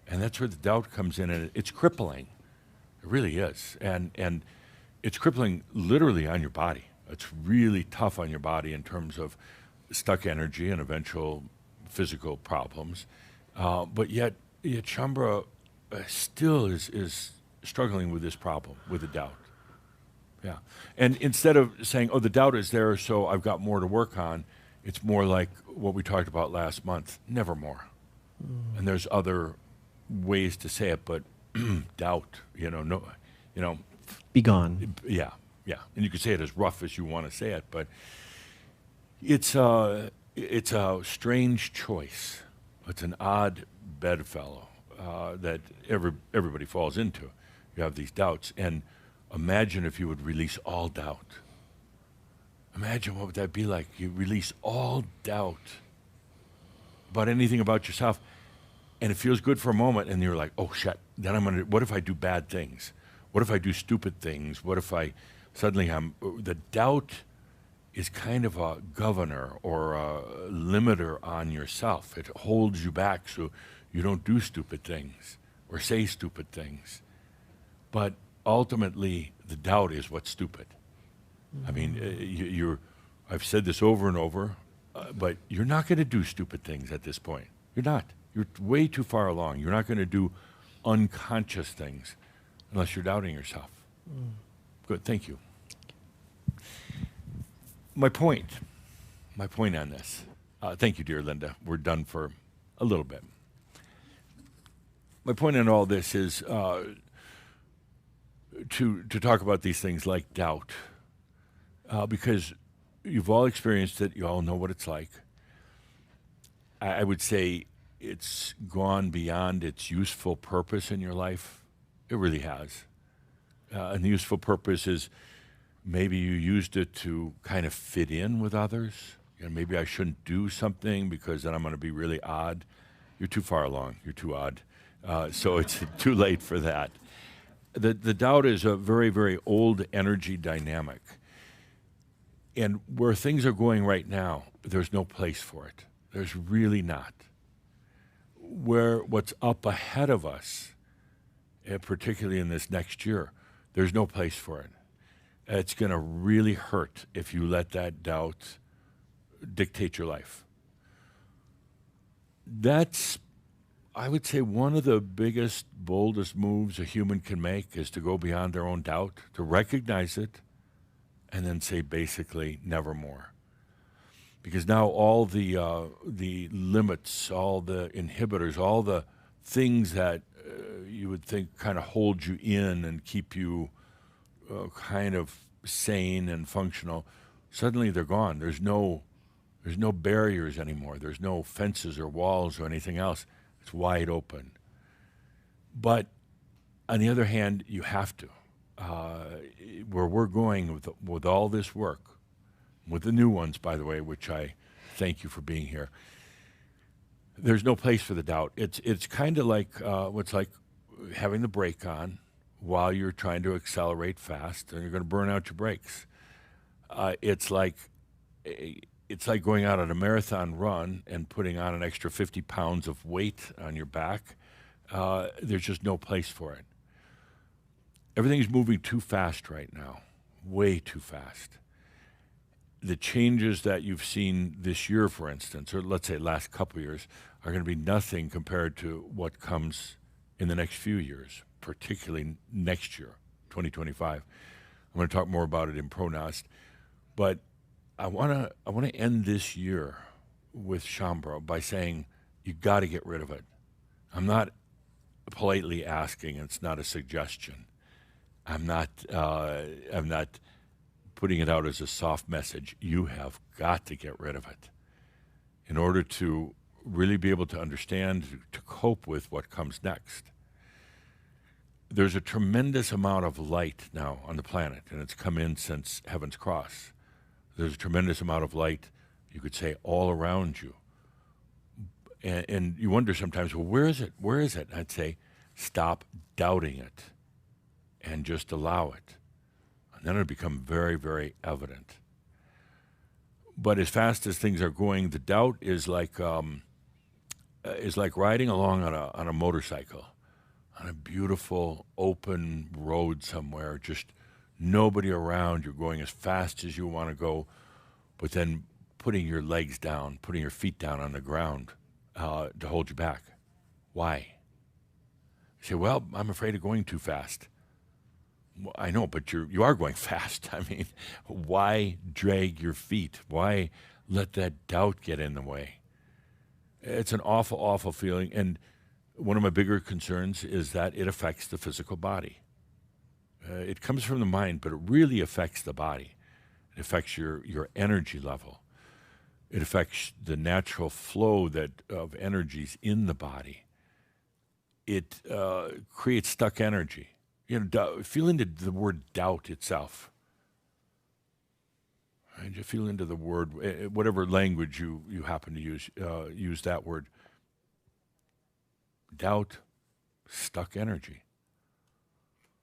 and that's where the doubt comes in, and it's crippling. It really is, and it's crippling literally on your body. It's really tough on your body in terms of stuck energy and eventual physical problems. But yet Shambra still is struggling with this problem, with the doubt. Yeah. And instead of saying, the doubt is there, so I've got more to work on, it's more like what we talked about last month, never more. And there's other ways to say it, but doubt, be gone. Yeah. And you can say it as rough as you want to say it, but it's a strange choice. It's an odd bedfellow that everybody falls into. You have these doubts, and imagine if you would release all doubt. Imagine what would that be like? You release all doubt about anything about yourself, and it feels good for a moment, and you're like, oh shit, then what if I do bad things? What if I do stupid things? What if I suddenly the doubt is kind of a governor or a limiter on yourself. It holds you back so you don't do stupid things or say stupid things. But ultimately, the doubt is what's stupid. I mean, I've said this over and over, but you're not going to do stupid things at this point. You're not. You're way too far along. You're not going to do unconscious things unless you're doubting yourself. Good, thank you. My point on this, thank you, dear Linda. We're done for a little bit. My point on all this is to talk about these things like doubt, because you've all experienced it. You all know what it's like. I would say it's gone beyond its useful purpose in your life. It really has. And the useful purpose is maybe you used it to kind of fit in with others. Maybe I shouldn't do something because then I'm going to be really odd. You're too far along. You're too odd. So it's too late for that. The doubt is a very, very old energy dynamic. And where things are going right now, there's no place for it. There's really not. Where what's up ahead of us, particularly in this next year, there's no place for it. It's going to really hurt if you let that doubt dictate your life. That's, I would say, one of the biggest, boldest moves a human can make is to go beyond their own doubt, to recognize it, and then say basically never more. Because now all the limits, all the inhibitors, all the things that you would think kind of hold you in and keep you kind of sane and functional, suddenly they're gone. There's no barriers anymore. There's no fences or walls or anything else. It's wide open. But on the other hand, you have to. Where we're going with all this work, with the new ones, by the way, which I thank you for being here, there's no place for the doubt. It's kind of like what's like having the brake on while you're trying to accelerate fast, and you're going to burn out your brakes. It's like going out on a marathon run and putting on an extra 50 pounds of weight on your back. There's just no place for it. everything's moving too fast right now, way too fast. The changes that you've seen this year, for instance, or let's say last couple of years, are going to be nothing compared to what comes in the next few years, particularly next year, 2025. I'm going to talk more about it in Pronost, but I want to end this year with Shambra by saying you got to get rid of it. I'm not politely asking; it's not a suggestion. I'm not putting it out as a soft message. You have got to get rid of it in order to really be able to understand, to cope with what comes next. There's a tremendous amount of light now on the planet, and it's come in since Heaven's Cross. There's a tremendous amount of light, you could say, all around you. And you wonder sometimes, well, where is it? Where is it? And I'd say, stop doubting it and just allow it. And then it'll become very, very evident. But as fast as things are going, the doubt is like riding along on a motorcycle, on a beautiful open road somewhere, just nobody around. You're going as fast as you want to go, but then putting your legs down, putting your feet down on the ground to hold you back. Why? You say, well, I'm afraid of going too fast. Well, I know, but you are going fast. I mean, why drag your feet? Why let that doubt get in the way? It's an awful, awful feeling. And one of my bigger concerns is that it affects the physical body. It comes from the mind, but it really affects the body. It affects your energy level. It affects the natural flow of energies in the body. It creates stuck energy. Feel into the word doubt itself. And you feel into the word, whatever language you happen to use that word. Doubt, stuck energy.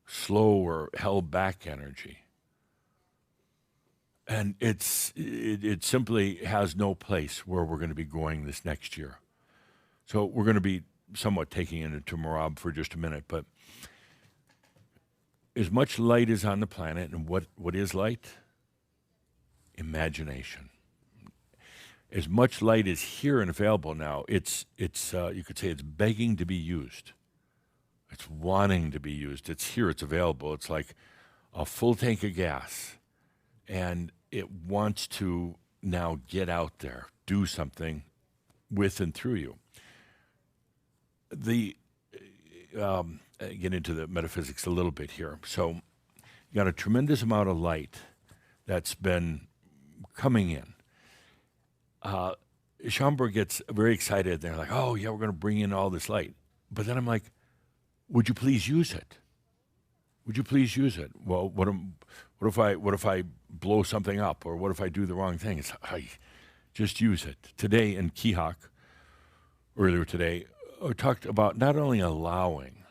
Slow or held back energy. And it simply has no place where we're going to be going this next year. So we're going to be somewhat taking it into Marab for just a minute, but as much light is on the planet, and what is light? Imagination. As much light is here and available now, it's you could say it's begging to be used. It's wanting to be used. It's here, it's available. It's like a full tank of gas, and it wants to now get out there, do something with and through you. Get into the metaphysics a little bit here. So you got a tremendous amount of light that's been coming in. Shambra gets very excited. They're like, oh, yeah, we're going to bring in all this light. But then I'm like, would you please use it? Would you please use it? Well, what if I blow something up, or what if I do the wrong thing? Just use it. Today in Kihak, earlier today, I talked about not only allowing,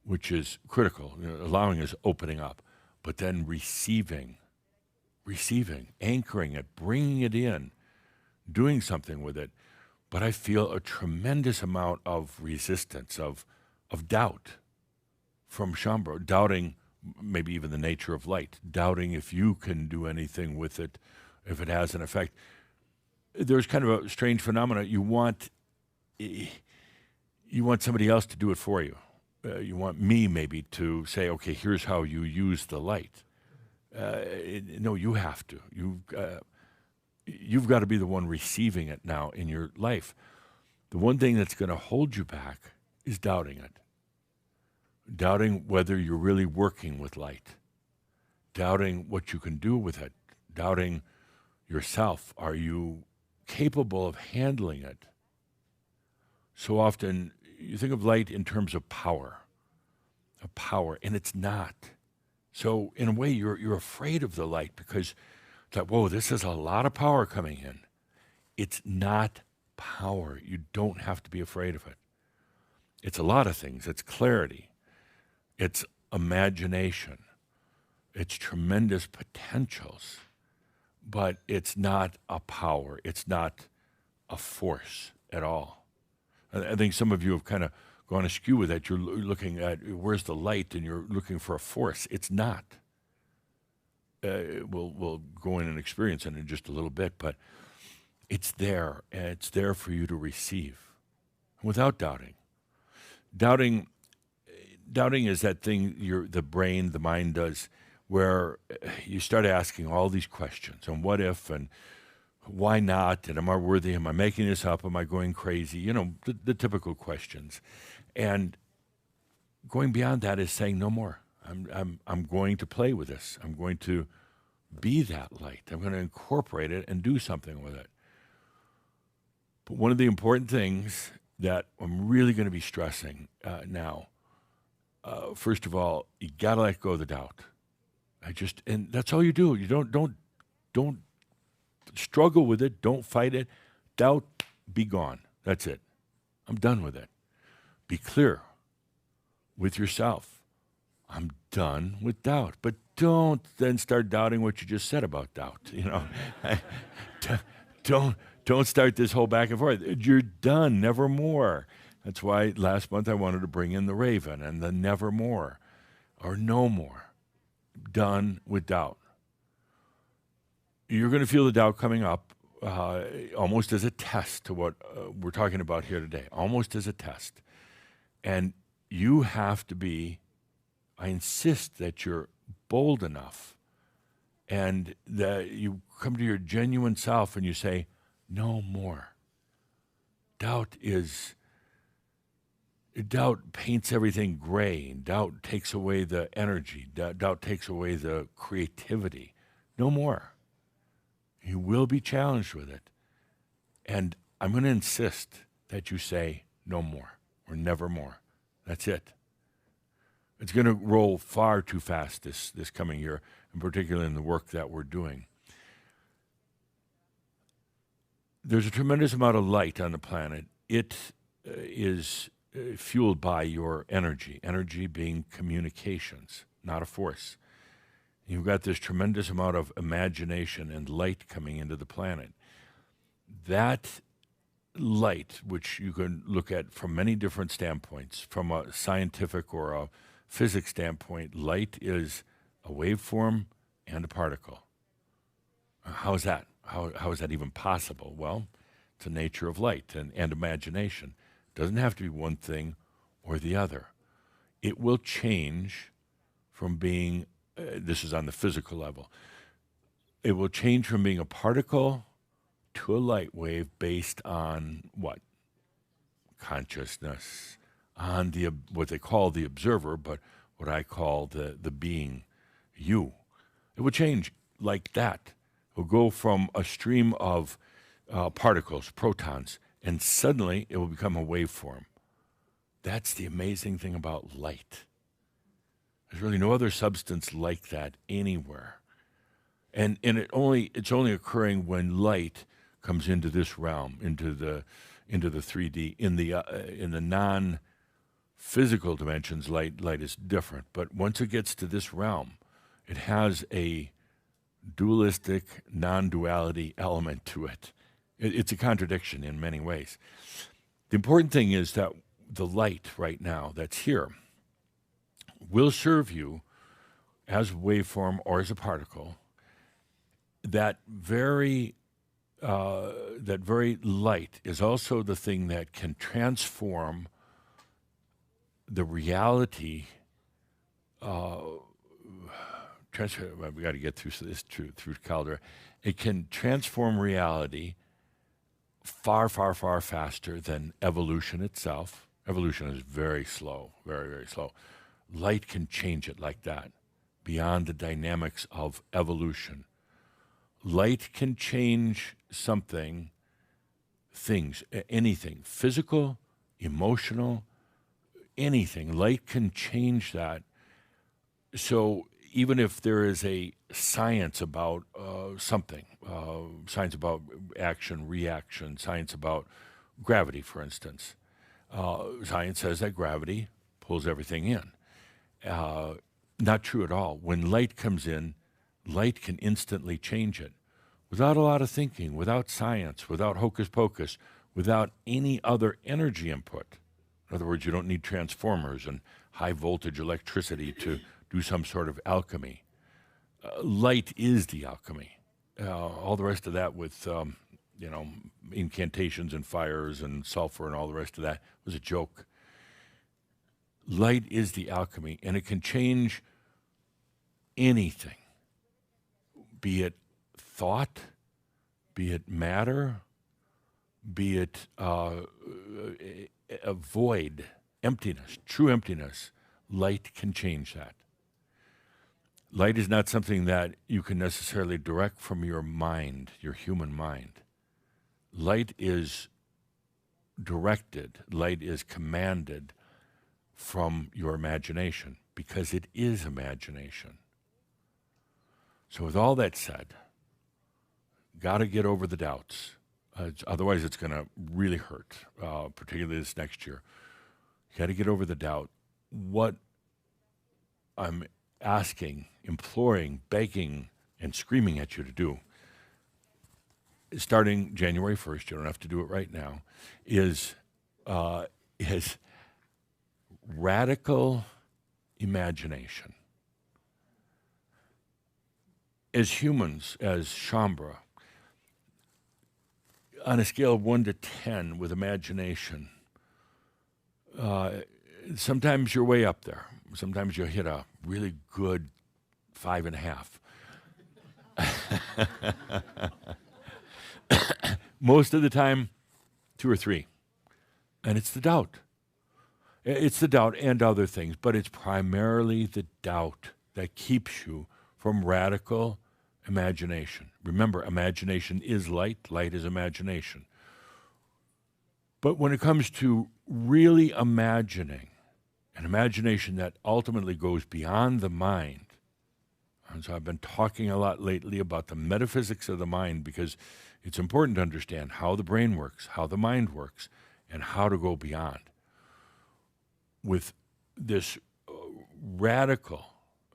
which is critical. Allowing is opening up, but then receiving, anchoring it, bringing it in, doing something with it. But I feel a tremendous amount of resistance, of doubt from Shambra, doubting maybe even the nature of light, doubting if you can do anything with it, if it has an effect. There's kind of a strange phenomena. You want somebody else to do it for you. You want me maybe to say, okay, here's how you use the light. No, you have to. You've got to be the one receiving it now in your life. The one thing that's going to hold you back is doubting it. Doubting whether you're really working with light. Doubting what you can do with it. Doubting yourself. Are you capable of handling it? So often you think of light in terms of power, and it's not. So in a way, you're afraid of the light because it's like, whoa, this is a lot of power coming in. It's not power. You don't have to be afraid of it. It's a lot of things. It's clarity. It's imagination. It's tremendous potentials, but it's not a power. It's not a force at all. I think some of you have kind of gone askew with that. You're looking at where's the light, and you're looking for a force. It's not. We'll go in and experience it in just a little bit, but it's there, and it's there for you to receive without doubting. Doubting is that thing the brain, the mind does, where you start asking all these questions, and what if, and why not, and am I worthy, am I making this up, am I going crazy, the typical questions. And going beyond that is saying no more. I'm going to play with this. I'm going to be that light. I'm going to incorporate it and do something with it. But one of the important things that I'm really going to be stressing now, first of all, you got to let go of the doubt. And that's all you do. You don't struggle with it. Don't fight it. Doubt, be gone. That's it. I'm done with it. Be clear with yourself. I'm done with doubt. But don't then start doubting what you just said about doubt. Don't start this whole back and forth. You're done. Never more. That's why last month I wanted to bring in the raven and the never more or no more. Done with doubt. You're going to feel the doubt coming up almost as a test to what we're talking about here today, almost as a test. And you have to be, I insist that you're bold enough and that you come to your genuine self and you say, no more. Doubt paints everything gray. And doubt takes away the energy. Doubt takes away the creativity. No more. You will be challenged with it. And I'm going to insist that you say no more or never more. That's it. It's going to roll far too fast this coming year, and particularly in the work that we're doing. There's a tremendous amount of light on the planet. It is fueled by your energy being communications, not a force. You've got this tremendous amount of imagination and light coming into the planet. That light, which you can look at from many different standpoints, from a scientific or a physics standpoint, light is a waveform and a particle. How is that? How is that even possible? Well, it's the nature of light and imagination. It doesn't have to be one thing or the other. It will change from being, this is on the physical level, it will change from being a particle to a light wave based on what? Consciousness, on what they call the observer, but what I call the being, you. It will change like that. It will go from a stream of particles, protons, and suddenly it will become a waveform. That's the amazing thing about light. There's really no other substance like that anywhere. And it's only occurring when light comes into this realm, into the 3D. In the non-physical dimensions, light is different. But once it gets to this realm, it has a dualistic, non-duality element to it. It's a contradiction in many ways. The important thing is that the light right now that's here will serve you as a waveform or as a particle. That very light is also the thing that can transform the reality. We got to get through this through Caldera. It can transform reality far, far, far faster than evolution itself. Evolution is very slow, very, very slow. Light can change it like that, beyond the dynamics of evolution. Light can change things, anything, physical, emotional, anything. Light can change that. So even if there is a science about something, science about action, reaction, science about gravity, for instance, science says that gravity pulls everything in. Not true at all. When light comes in, light can instantly change it without a lot of thinking, without science, without hocus pocus, without any other energy input. In other words, you don't need transformers and high voltage electricity to do some sort of alchemy. Light is the alchemy. All the rest of that with, incantations and fires and sulfur and all the rest of that was a joke. Light is the alchemy, and it can change anything, be it thought, be it matter, be it a void, emptiness, true emptiness. Light can change that. Light is not something that you can necessarily direct from your mind, your human mind. Light is directed, light is commanded from your imagination, because it is imagination. So with all that said, got to get over the doubts. Otherwise, it's going to really hurt, particularly this next year. Got to get over the doubt. What I'm asking, imploring, begging, and screaming at you to do, starting January 1st, you don't have to do it right now, is radical imagination. As humans, as Shambra, on a scale of 1 to 10 with imagination, sometimes you're way up there. Sometimes you'll hit a really good 5.5. Most of the time, 2 or 3. And it's the doubt. It's the doubt and other things, but it's primarily the doubt that keeps you from radical imagination. Remember, imagination is light, light is imagination. But when it comes to really imagining, an imagination that ultimately goes beyond the mind, and so I've been talking a lot lately about the metaphysics of the mind, because it's important to understand how the brain works, how the mind works, and how to go beyond. With this radical,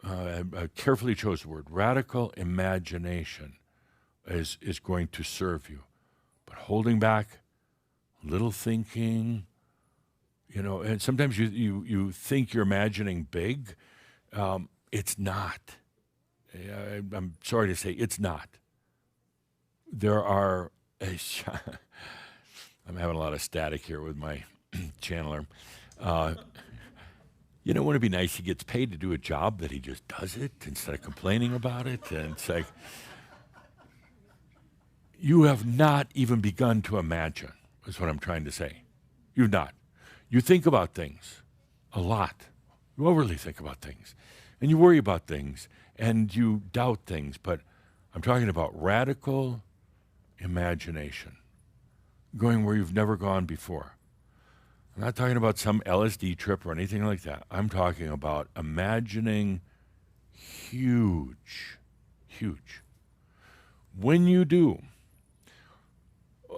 I carefully chose the word, radical imagination is going to serve you. But holding back, little thinking, and sometimes you think you're imagining big. It's not. I'm sorry to say, it's not. There are, I'm having a lot of static here with my channeler. Wouldn't it be nice he gets paid to do a job that he just does it instead of complaining about it? And it's like, you have not even begun to imagine, is what I'm trying to say. You've not. You think about things a lot. You overly think about things. And you worry about things. And you doubt things. But I'm talking about radical imagination. Going where you've never gone before. I'm not talking about some LSD trip or anything like that. I'm talking about imagining huge, huge. When you do,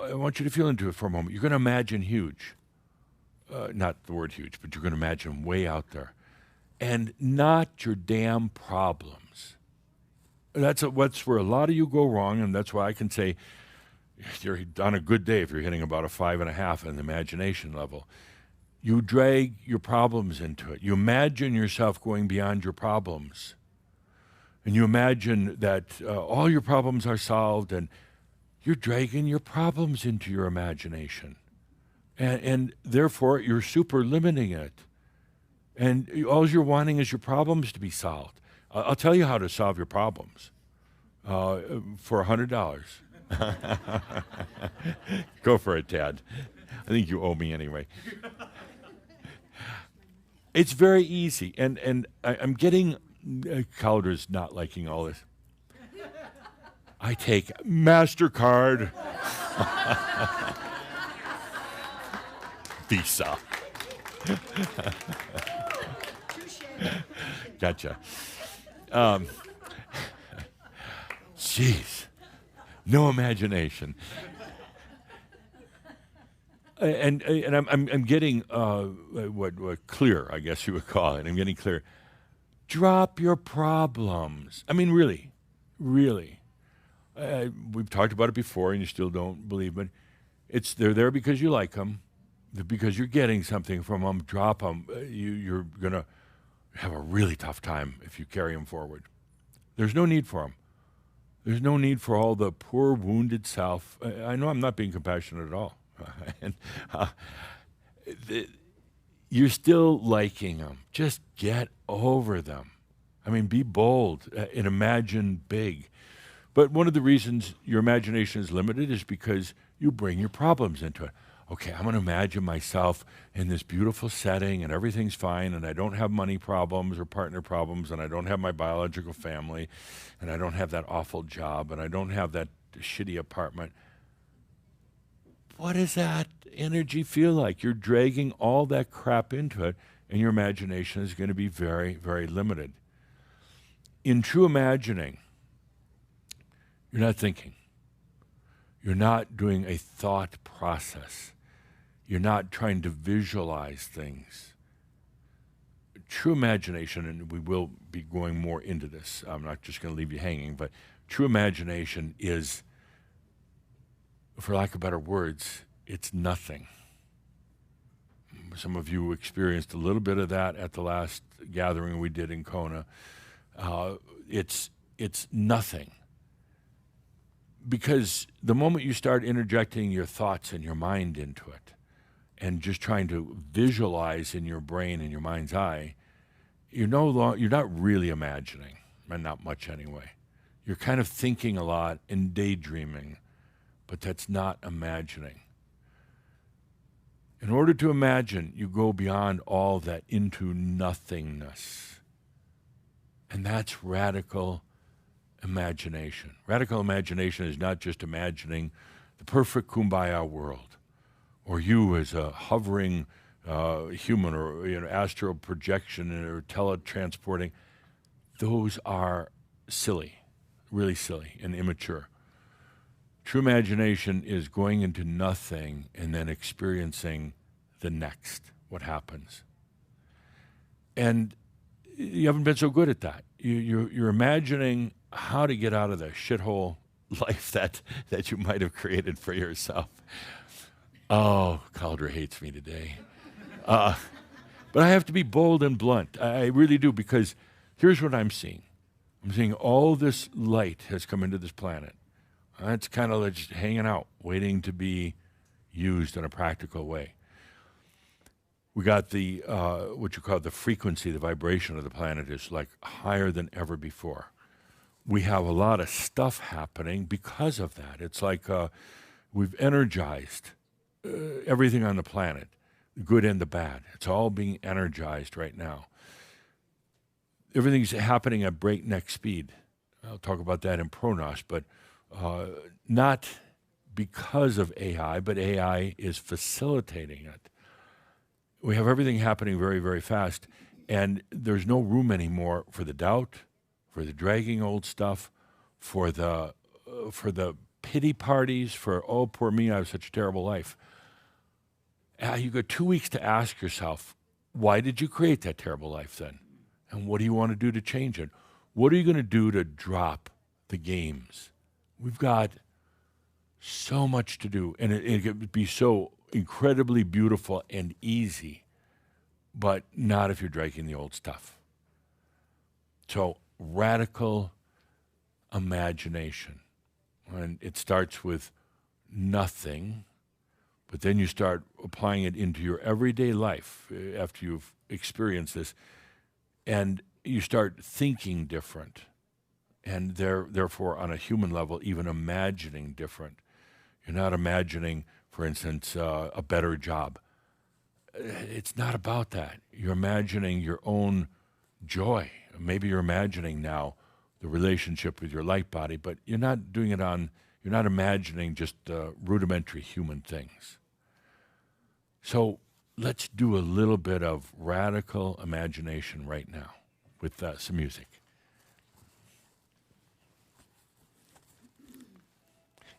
I want you to feel into it for a moment. You're going to imagine huge. Not the word huge, but you're going to imagine way out there. And not your damn problems. That's where a lot of you go wrong, and that's why I can say you're on a good day if you're hitting about a 5.5 in the imagination level. You drag your problems into it. You imagine yourself going beyond your problems. And you imagine that all your problems are solved, and you're dragging your problems into your imagination. And therefore, you're super limiting it. And all you're wanting is your problems to be solved. I'll tell you how to solve your problems for $100. Go for it, Tad. I think you owe me anyway. It's very easy, and I'm getting, Calder's not liking all this. I take MasterCard, Visa. Gotcha. Jeez, no imagination. And I'm getting what clear, I guess you would call it. I'm getting clear. Drop your problems. I mean, really. We've talked about it before, and you still don't believe, but they're there because you like them. because you're getting something from them, drop them, you're going to have a really tough time if you carry them forward. There's no need for them. There's no need for all the poor, wounded self. I know I'm not being compassionate at all. And, you're still liking them. Just get over them. I mean, be bold and imagine big. But one of the reasons your imagination is limited is because you bring your problems into it. Okay, I'm going to imagine myself in this beautiful setting and everything's fine and I don't have money problems or partner problems and I don't have my biological family and I don't have that awful job and I don't have that shitty apartment. What does that energy feel like? You're dragging all that crap into it and your imagination is going to be very, very limited. In true imagining, you're not thinking. You're not doing a thought process. You're not trying to visualize things. True imagination, and we will be going more into this, I'm not just going to leave you hanging, but true imagination is, for lack of better words, it's nothing. Some of you experienced a little bit of that at the last gathering we did in Kona. It's nothing. Because the moment you start interjecting your thoughts and your mind into it, and just trying to visualize in your brain and your mind's eye, you're not really imagining, and not much anyway. You're kind of thinking a lot and daydreaming, but that's not imagining. In order to imagine, you go beyond all that into nothingness. And that's radical imagination. Radical imagination is not just imagining the perfect kumbaya world, or you as a hovering human or astral projection or teletransporting. Those are silly, really silly and immature. True imagination is going into nothing and then experiencing the next, what happens. And you haven't been so good at that. You're imagining how to get out of the shithole life that you might have created for yourself. Oh, Caldra hates me today. But I have to be bold and blunt. I really do, because here's what I'm seeing. I'm seeing all this light has come into this planet. It's kind of just hanging out, waiting to be used in a practical way. We got the, what you call the frequency, the vibration of the planet is like higher than ever before. We have a lot of stuff happening because of that. It's like we've energized everything on the planet, the good and the bad. It's all being energized right now. Everything's happening at breakneck speed. I'll talk about that in Pronos, but not because of AI, but AI is facilitating it. We have everything happening very, very fast, and there's no room anymore for the doubt, for the dragging old stuff, for the pity parties, for, oh, poor me, I have such a terrible life. You got 2 weeks to ask yourself, why did you create that terrible life then? And what do you want to do to change it? What are you going to do to drop the games? We've got so much to do, and it could be so incredibly beautiful and easy, but not if you're dragging the old stuff. So radical imagination. And it starts with nothing, but then you start applying it into your everyday life after you've experienced this, and you start thinking different, and therefore on a human level, even imagining different. You're not imagining, for instance, a better job. It's not about that. You're imagining your own joy. Maybe you're imagining now the relationship with your light body, but you're not doing it on, you're not imagining just rudimentary human things. So let's do a little bit of radical imagination right now with some music.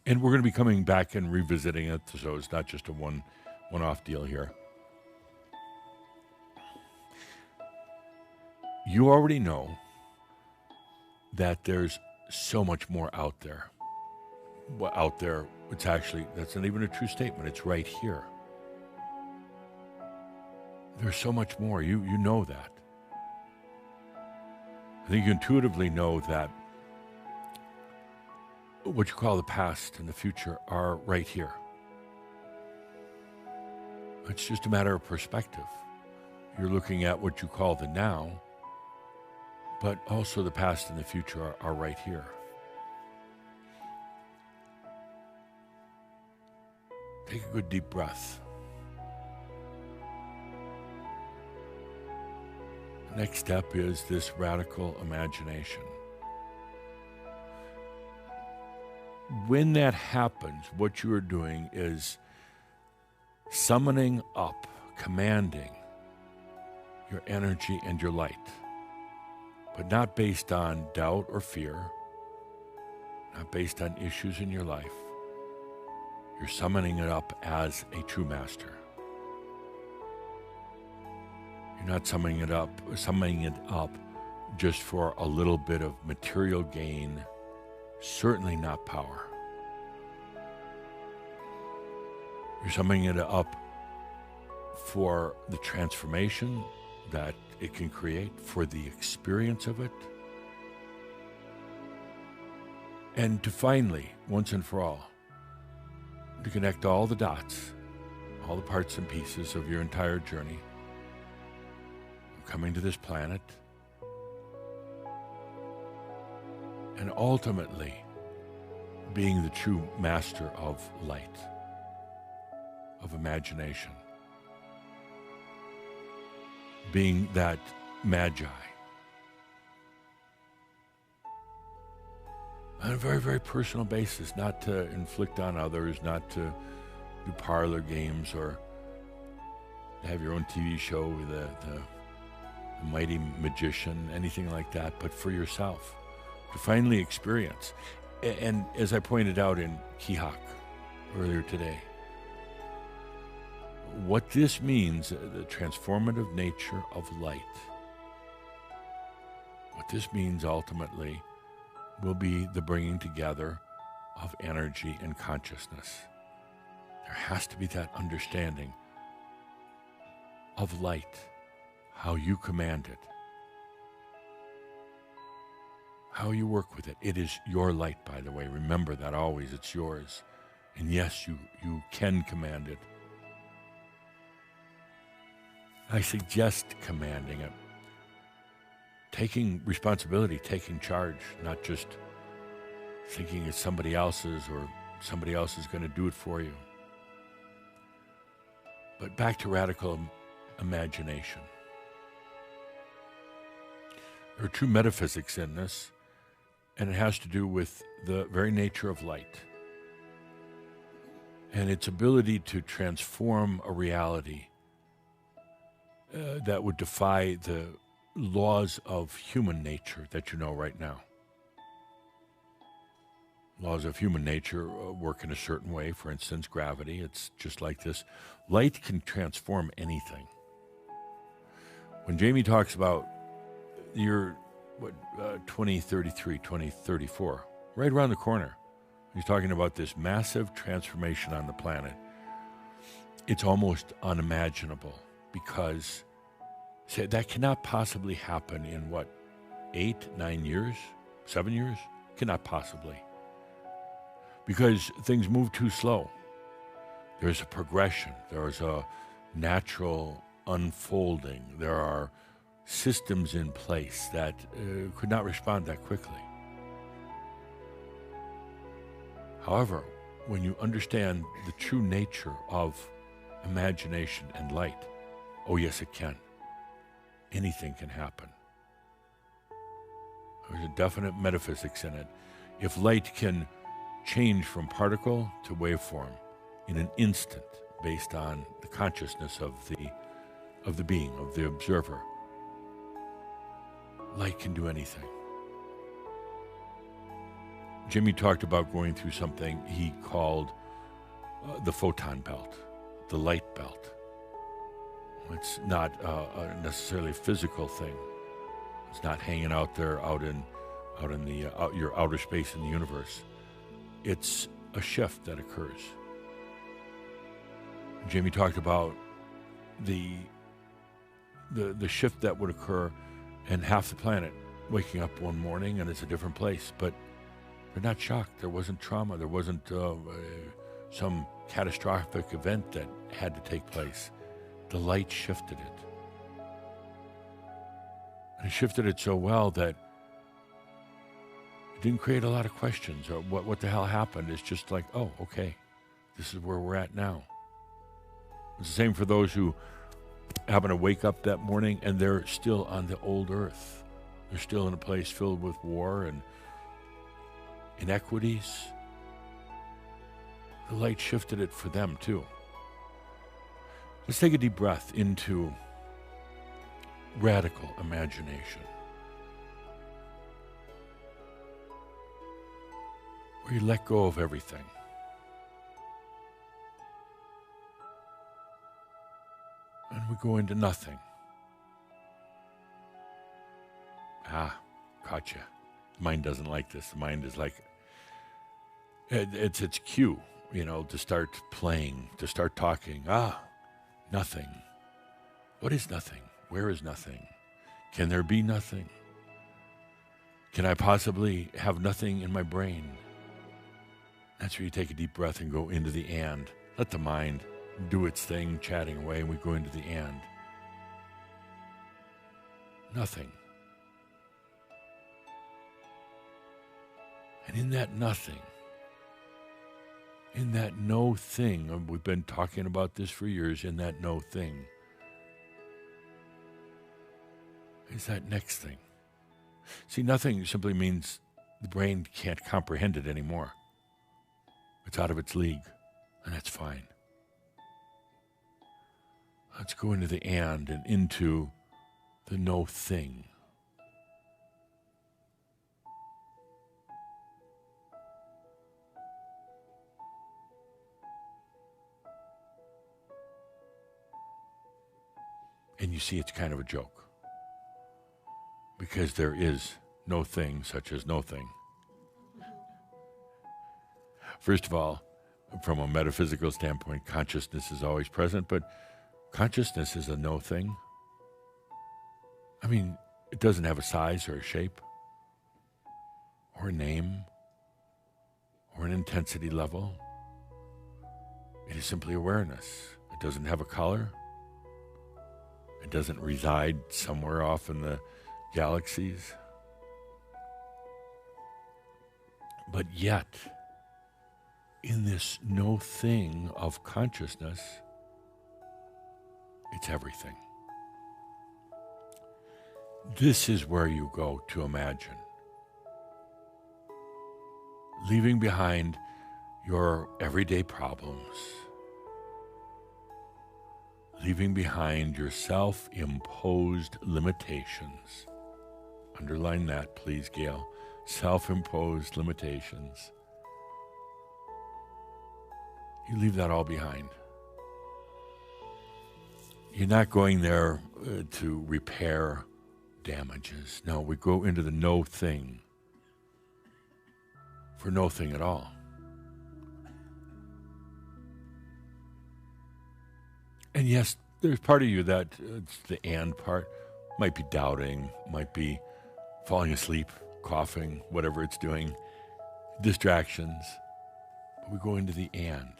And we're going to be coming back and revisiting it, so it's not just a one-off deal here. You already know that there's so much more out there. Well, out there, it's actually, that's not even a true statement. It's right here. there's so much more. You know that. I think you intuitively know that what you call the past and the future are right here. It's just a matter of perspective. You're looking at what you call the now, but also the past and the future are right here. Take a good deep breath. The next step is this radical imagination. When that happens, what you are doing is summoning up, commanding your energy and your light, but not based on doubt or fear, not based on issues in your life. You're summoning it up as a true master. You're not summoning it up just for a little bit of material gain, certainly not power. You're summoning it up for the transformation that it can create, for the experience of it, and to finally, once and for all, to connect all the dots, all the parts and pieces of your entire journey, coming to this planet, and ultimately being the true master of light, of imagination, being that magi. On a very, very personal basis, not to inflict on others, not to do parlor games or have your own TV show, the mighty magician, anything like that, but for yourself, to finally experience. And as I pointed out in Kihak earlier today, what this means, the transformative nature of light, what this means ultimately will be the bringing together of energy and consciousness. There has to be that understanding of light, how you command it, how you work with it. It is your light, by the way. Remember that always, it's yours. And yes, you can command it. I suggest commanding it. Taking responsibility, taking charge, not just thinking it's somebody else's or somebody else is going to do it for you. But back to radical imagination. There are true metaphysics in this, and it has to do with the very nature of light and its ability to transform a reality that would defy the laws of human nature that you know right now. Laws of human nature work in a certain way. For instance, gravity, it's just like this. Light can transform anything. When Jamie talks about year 2033, 2034, right around the corner, he's talking about this massive transformation on the planet. It's almost unimaginable because that cannot possibly happen in 8, 9 years, 7 years? Cannot possibly. Because things move too slow. There's a progression. There's a natural unfolding. There are systems in place that could not respond that quickly. However, when you understand the true nature of imagination and light, oh yes, it can. Anything can happen. There's a definite metaphysics in it. If light can change from particle to waveform in an instant based on the consciousness of the being, of the observer, light can do anything. Jimmy talked about going through something he called the photon belt, the light belt. It's not a necessarily physical thing. It's not hanging out there, out in your outer space in the universe. It's a shift that occurs. Jamie talked about the the shift that would occur, and half the planet waking up one morning and it's a different place. But they're not shocked. There wasn't trauma. There wasn't some catastrophic event that had to take place. The light shifted it. And it shifted it so well that it didn't create a lot of questions or what the hell happened. It's just like, oh, okay, this is where we're at now. It's the same for those who happen to wake up that morning and they're still on the old earth. They're still in a place filled with war and inequities. The light shifted it for them too. Let's take a deep breath into radical imagination, where you let go of everything. And we go into nothing. Caught you. The mind doesn't like this. The mind is like, it's its cue, to start playing, to start talking. Nothing. What is nothing? Where is nothing? Can there be nothing? Can I possibly have nothing in my brain? That's where you take a deep breath and go into the and. Let the mind do its thing, chatting away, and we go into the and. Nothing. And in that nothing, in that no thing, and we've been talking about this for years, in that no thing, is that next thing. See, nothing simply means the brain can't comprehend it anymore. It's out of its league, and that's fine. Let's go into the and into the no thing. And you see, it's kind of a joke, because there is no thing such as no thing. First of all, from a metaphysical standpoint, consciousness is always present, but consciousness is a no thing. I mean, it doesn't have a size or a shape or a name or an intensity level. It is simply awareness. It doesn't have a color. It doesn't reside somewhere off in the galaxies. But yet, in this no thing of consciousness, it's everything. This is where you go to imagine. Leaving behind your everyday problems. Leaving behind your self-imposed limitations. Underline that, please, Gail. Self-imposed limitations. You leave that all behind. You're not going there to repair damages. No, we go into the no thing for no thing at all. And yes, there's part of you that it's the and part. Might be doubting, might be falling asleep, coughing, whatever it's doing, distractions. But we go into the and.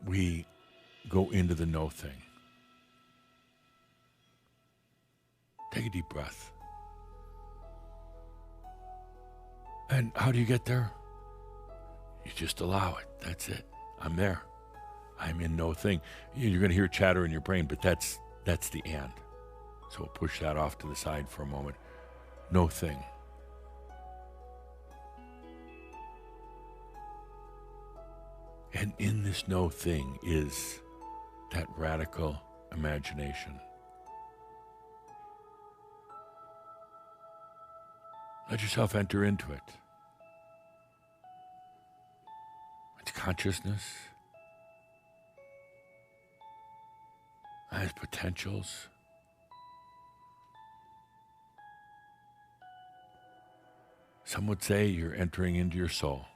We go into the no thing. Take a deep breath. And how do you get there? You just allow it. That's it. I'm there. I'm in no thing. You're going to hear chatter in your brain, but that's the and. So we'll push that off to the side for a moment. No thing. And in this no thing is that radical imagination. Let yourself enter into it. It's consciousness. It has potentials. Some would say you're entering into your soul.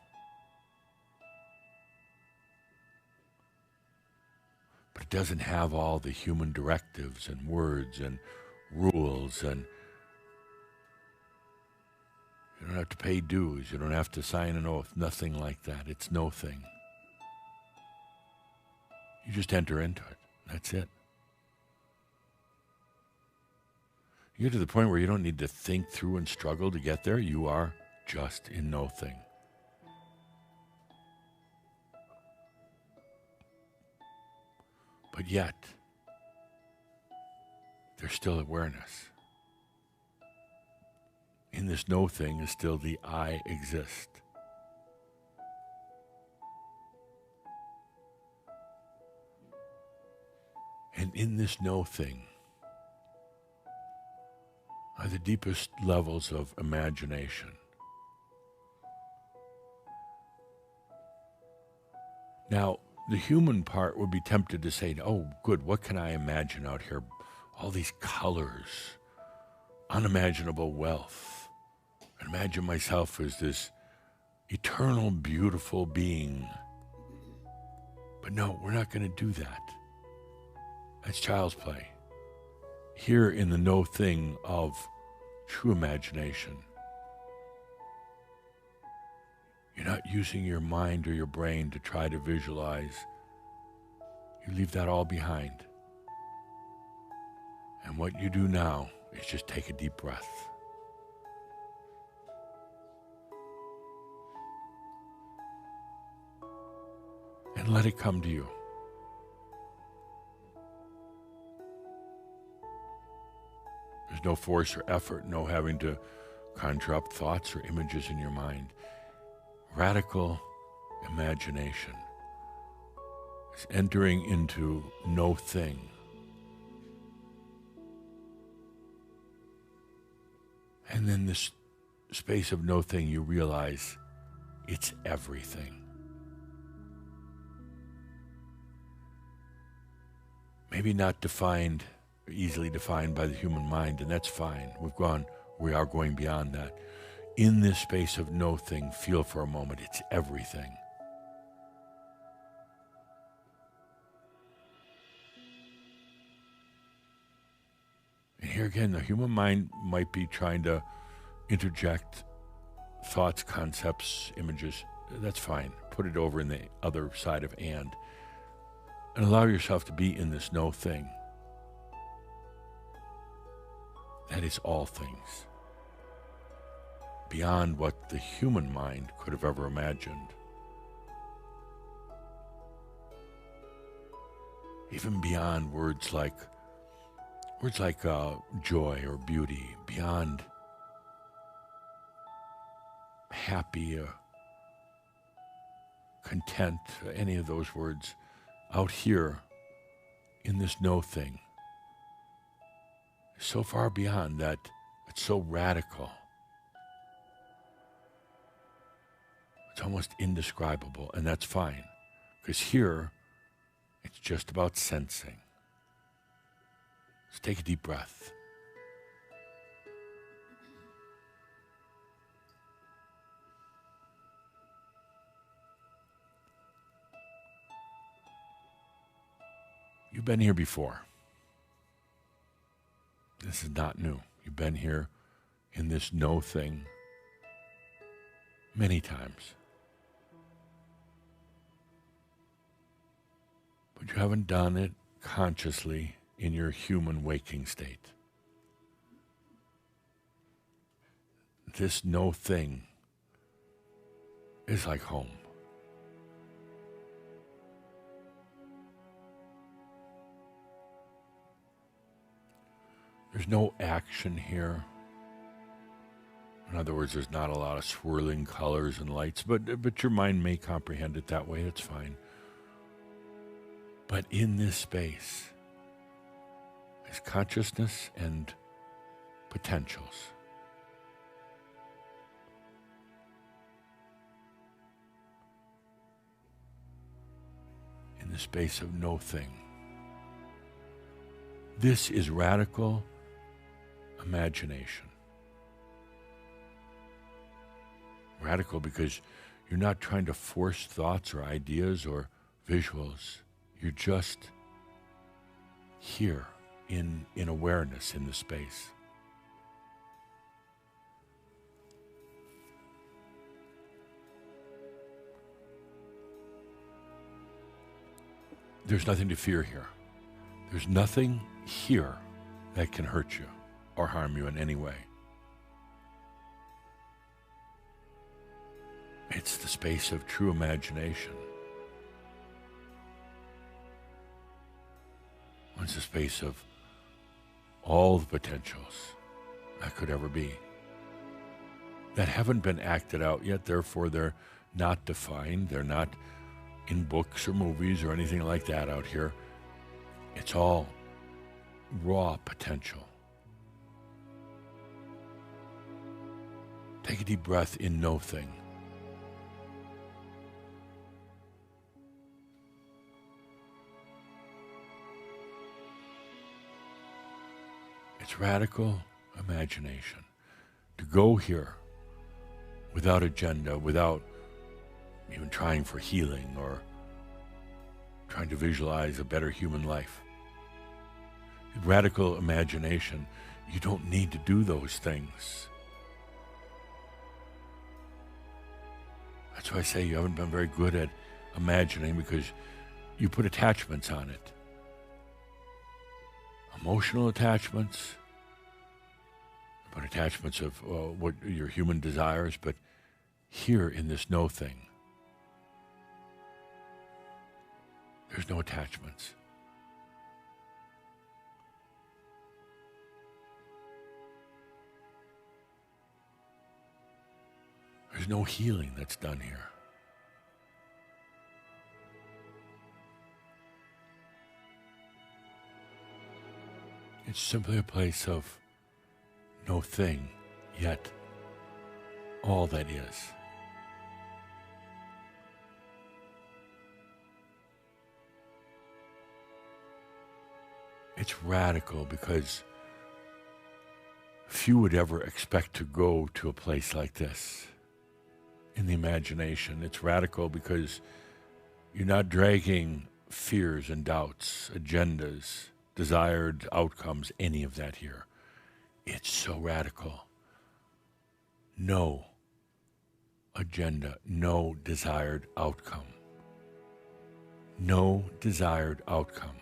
but it doesn't have all the human directives and words and rules, and you don't have to pay dues, you don't have to sign an oath, nothing like that. It's no thing. You just enter into it. That's it. You get to the point where you don't need to think through and struggle to get there. You are just in no thing. But yet, there's still awareness. In this no thing is still the I exist. And in this no thing are the deepest levels of imagination. Now, the human part would be tempted to say, oh, good, what can I imagine out here? All these colors, unimaginable wealth. I imagine myself as this eternal, beautiful being. But no, we're not going to do that. That's child's play. Here in the no thing of true imagination, you're not using your mind or your brain to try to visualize. You leave that all behind. And what you do now is just take a deep breath. And let it come to you. There's no force or effort, no having to conjure up thoughts or images in your mind. Radical imagination is entering into no thing. And then this space of no thing, you realize it's everything. Maybe not defined, easily defined by the human mind, and that's fine. We are going beyond that. In this space of no thing, feel for a moment, it's everything. And here again, the human mind might be trying to interject thoughts, concepts, images. That's fine. Put it over in the other side of and allow yourself to be in this no thing. That is all things, beyond what the human mind could have ever imagined. Even beyond words like joy or beauty, beyond happy, content, any of those words, out here in this no thing, so far beyond that, it's so radical. It's almost indescribable, and that's fine, because here, it's just about sensing. Let's take a deep breath. You've been here before. This is not new. You've been here in this no thing many times. But you haven't done it consciously in your human waking state. This no thing is like home. There's no action here. In other words, there's not a lot of swirling colors and lights, but your mind may comprehend it that way. It's fine. But in this space is consciousness and potentials. In the space of no thing. This is radical imagination. Radical because you're not trying to force thoughts or ideas or visuals. You're just here in awareness in the space. There's nothing to fear here. There's nothing here that can hurt you or harm you in any way. It's the space of true imagination. It's the space of all the potentials that could ever be, that haven't been acted out yet, therefore they're not defined, they're not in books or movies or anything like that out here. It's all raw potential. Take a deep breath in no thing. It's radical imagination. To go here without agenda, without even trying for healing or trying to visualize a better human life. Radical imagination, you don't need to do those things. That's why I say you haven't been very good at imagining, because you put attachments on it. Emotional attachments, but attachments of what your human desires, but here in this no thing, there's no attachments. There's no healing that's done here. It's simply a place of no thing, yet all that is. It's radical because few would ever expect to go to a place like this in the imagination. It's radical because you're not dragging fears and doubts, agendas, desired outcomes, any of that here. It's so radical. No agenda, no desired outcome. No desired outcome.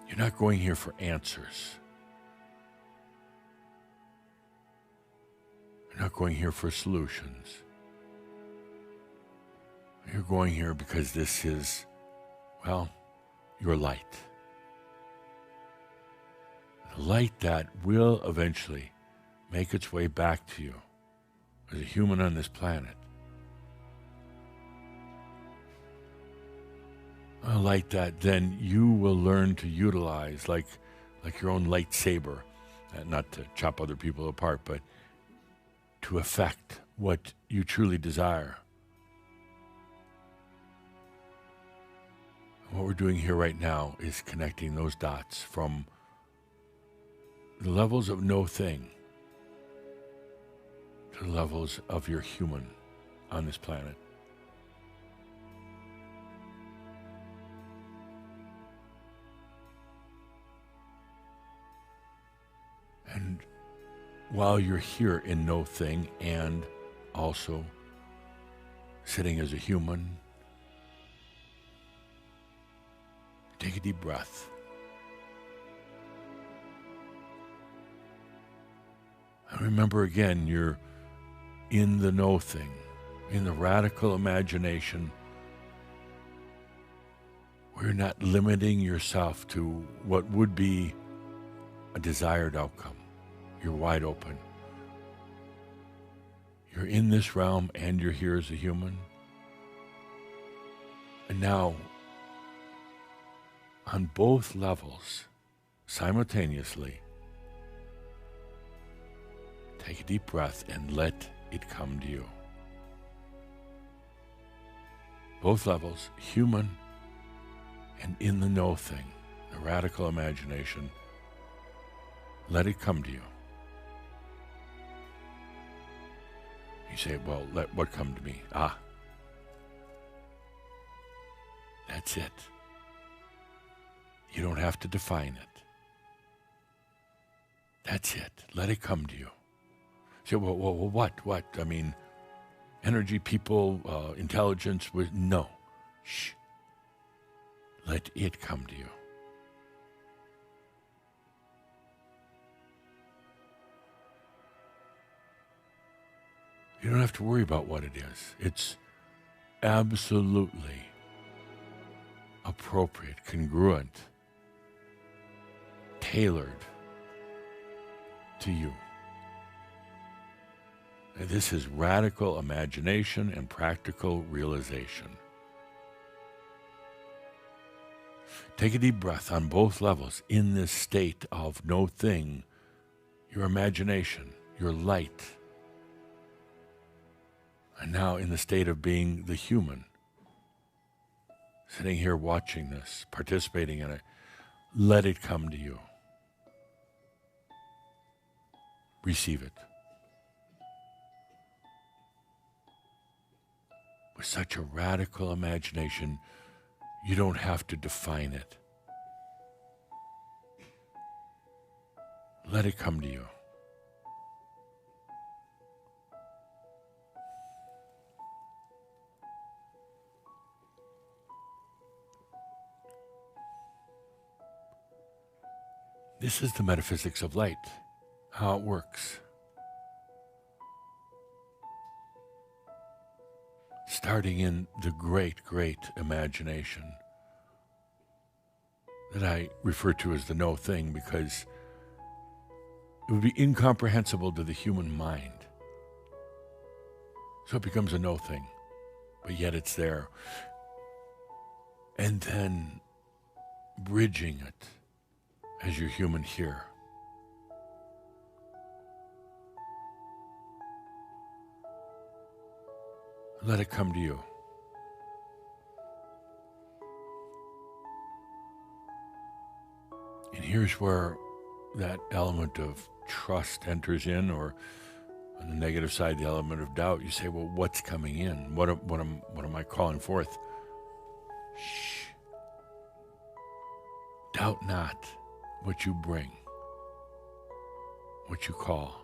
You're not going here for answers. You're not going here for solutions. You're going here because this is, well, your light. The light that will eventually make its way back to you as a human on this planet. A light that then you will learn to utilize like your own lightsaber, not to chop other people apart, but to affect what you truly desire. What we're doing here right now is connecting those dots from the levels of no thing to the levels of your human on this planet. And while you're here in no thing and also sitting as a human, take a deep breath. And remember again, you're in the no thing, in the radical imagination, where you're not limiting yourself to what would be a desired outcome. You're wide open. You're in this realm and you're here as a human. And now, on both levels, simultaneously, take a deep breath and let it come to you. Both levels, human and in the no thing, the radical imagination, let it come to you. You say, well, let what come to me? That's it. You don't have to define it. That's it. Let it come to you. So, well, what? I mean, energy, people, intelligence, no. Shh. Let it come to you. You don't have to worry about what it is. It's absolutely appropriate, congruent, tailored to you. And this is radical imagination and practical realization. Take a deep breath on both levels in this state of no thing, your imagination, your light. And now in the state of being the human, sitting here watching this, participating in it, let it come to you. Receive it. With such a radical imagination, you don't have to define it. Let it come to you. This is the metaphysics of light, how it works. Starting in the great, great imagination that I refer to as the no thing, because it would be incomprehensible to the human mind. So it becomes a no thing, but yet it's there. And then bridging it as your human here. Let it come to you. And here's where that element of trust enters in, or on the negative side, the element of doubt. You say, well, what's coming in? What am I calling forth? Shh. Doubt not what you bring, what you call,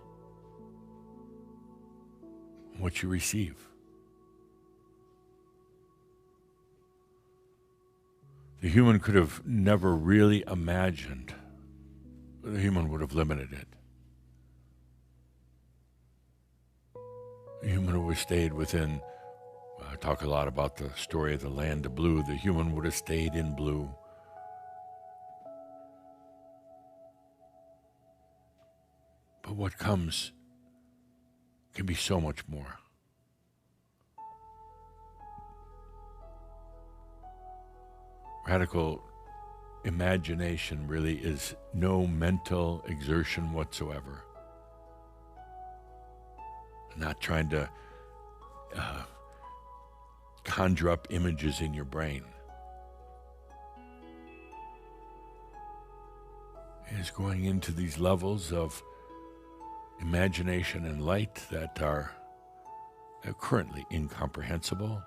what you receive. The human could have never really imagined. The human would have limited it. The human would have stayed within, I talk a lot about the story of the land of blue. The human would have stayed in blue. But what comes can be so much more. Radical imagination really is no mental exertion whatsoever. Not trying to conjure up images in your brain. It is going into these levels of imagination and light that are currently incomprehensible.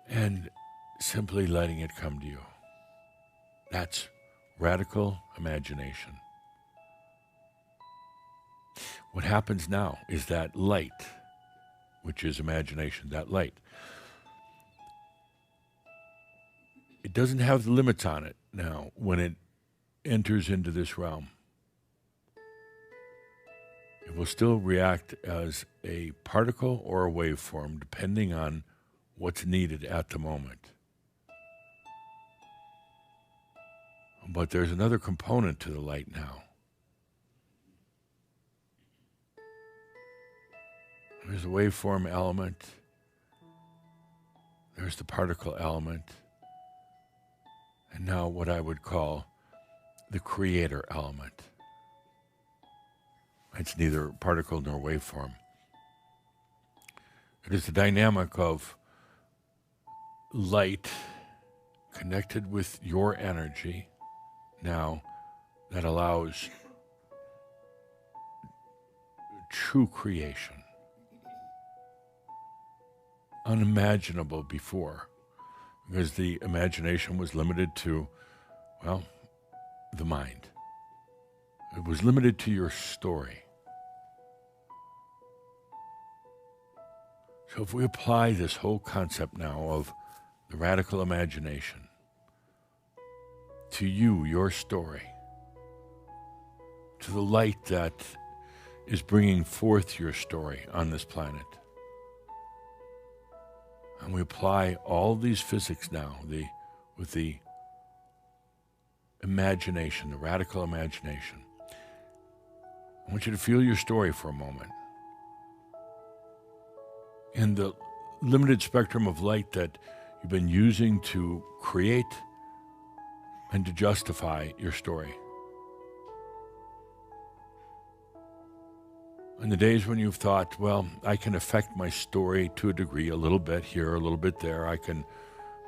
And simply letting it come to you. That's radical imagination. What happens now is that light, which is imagination, that light, it doesn't have the limits on it now when it enters into this realm. It will still react as a particle or a waveform depending on what's needed at the moment. But there's another component to the light now. There's the waveform element. There's the particle element. And now what I would call the creator element. It's neither particle nor waveform. It is the dynamic of light connected with your energy now that allows true creation. unimaginable before, because the imagination was limited to, well, the mind. It was limited to your story. So if we apply this whole concept now of the radical imagination to you, your story, to the light that is bringing forth your story on this planet, and we apply all these physics now, with the imagination, the radical imagination, I want you to feel your story for a moment. In the limited spectrum of light that you've been using to create and to justify your story. In the days when you've thought, well, I can affect my story to a degree, a little bit here, a little bit there, I can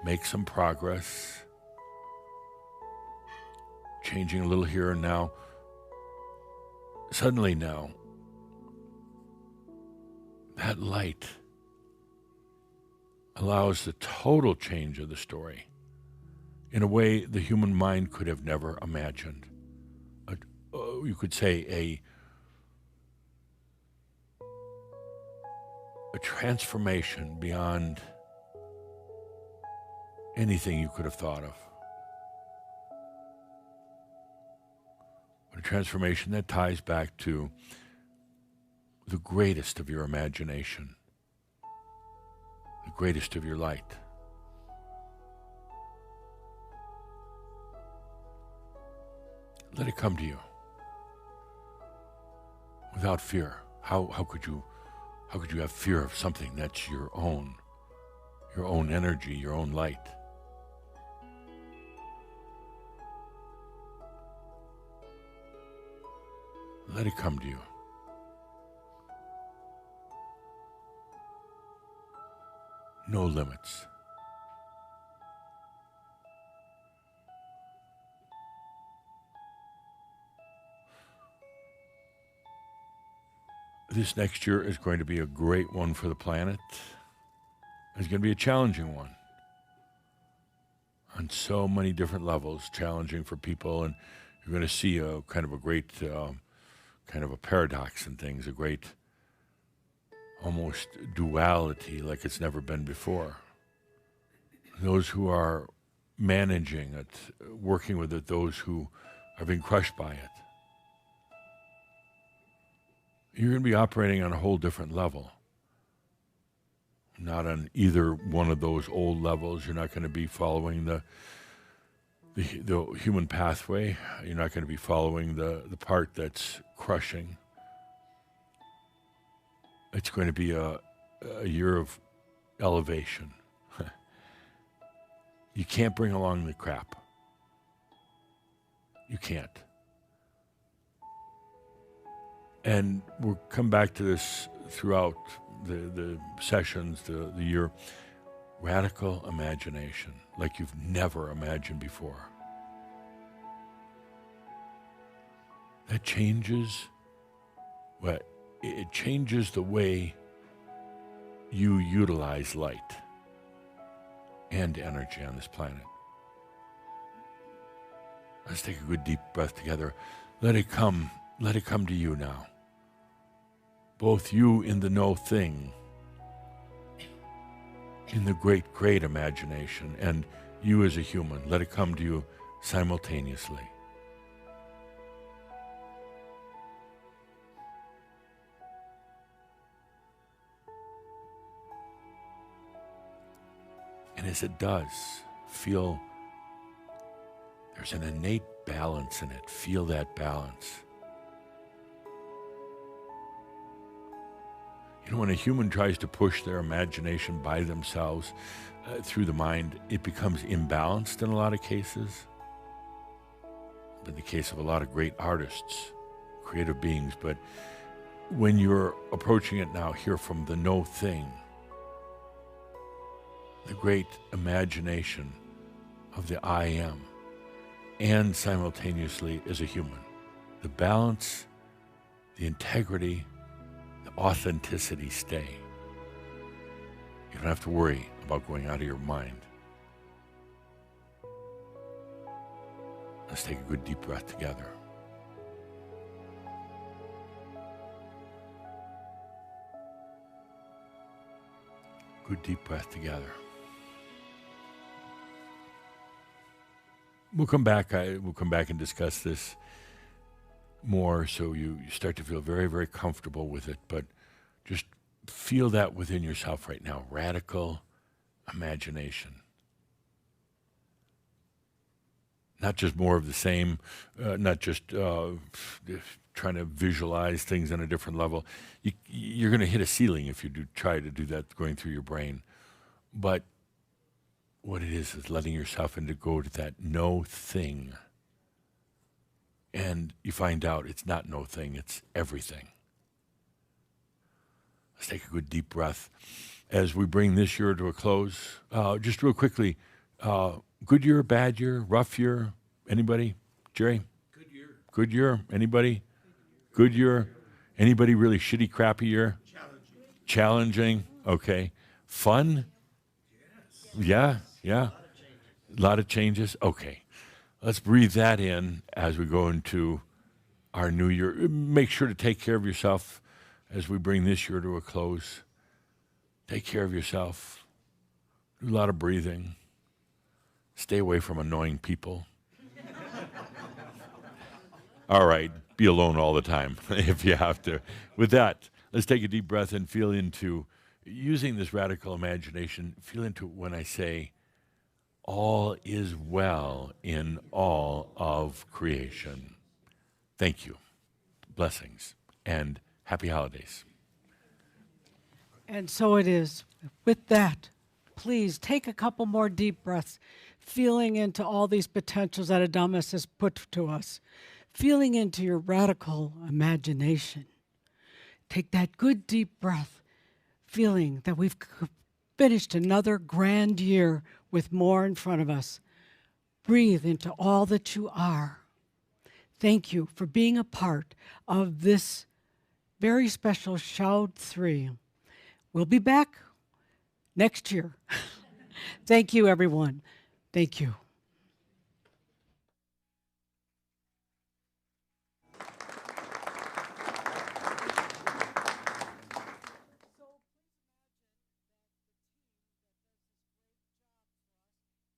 make some progress, changing a little here and now. Suddenly now, that light allows the total change of the story in a way the human mind could have never imagined. You could say a transformation beyond anything you could have thought of. But a transformation that ties back to the greatest of your imagination, the greatest of your light. Let it come to you without fear. How could you have fear of something that's your own energy, your own light? Let it come to you. No limits. This next year is going to be a great one for the planet. It's going to be a challenging one on so many different levels, challenging for people, and you're going to see a kind of a great, kind of a paradox in things, a great almost duality like it's never been before. Those who are managing it, working with it, those who are being crushed by it. You're going to be operating on a whole different level. Not on either one of those old levels. You're not going to be following the human pathway. You're not going to be following the part that's crushing. It's going to be a year of elevation. You can't bring along the crap. You can't. And we'll come back to this throughout the sessions, the year. Radical imagination, like you've never imagined before. That changes it changes the way you utilize light and energy on this planet. Let's take a good deep breath together. Let it come to you now. Both you in the no thing, in the great, great imagination, and you as a human. Let it come to you simultaneously. And as it does, feel there's an innate balance in it. Feel that balance. You know, when a human tries to push their imagination by themselves through the mind, it becomes imbalanced in a lot of cases. In the case of a lot of great artists, creative beings. But when you're approaching it now here from the no thing, the great imagination of the I am, and simultaneously as a human, the balance, the integrity, authenticity stay. You don't have to worry about going out of your mind. Let's take a good deep breath together. Good deep breath together. We'll come back. We'll come back and discuss this more, so you start to feel very, very comfortable with it. But just feel that within yourself right now. Radical imagination. Not just more of the same, not just trying to visualize things on a different level. You're going to hit a ceiling if you do try to do that going through your brain. But what it is letting yourself go to that no thing. And you find out it's not no thing, it's everything. Let's take a good deep breath. As we bring this year to a close, just real quickly, good year, bad year, rough year? Anybody? Jerry? Good year. Good year? Anybody? Good year? Anybody really shitty, crappy year? Challenging. Okay. Fun? Yes. Yeah. A lot of changes. Okay. Let's breathe that in as we go into our new year. Make sure to take care of yourself as we bring this year to a close. Take care of yourself. Do a lot of breathing. Stay away from annoying people. All right, be alone all the time if you have to. With that, let's take a deep breath and feel into, using this radical imagination, feel into when I say, all is well in all of creation. Thank you. Blessings and happy holidays. And so it is. With that, please take a couple more deep breaths, feeling into all these potentials that Adamus has put to us, feeling into your radical imagination. Take that good deep breath, feeling that we've finished another grand year with more in front of us. Breathe into all that you are. Thank you for being a part of this very special Shoud 3. We'll be back next year. Thank you, everyone. Thank you.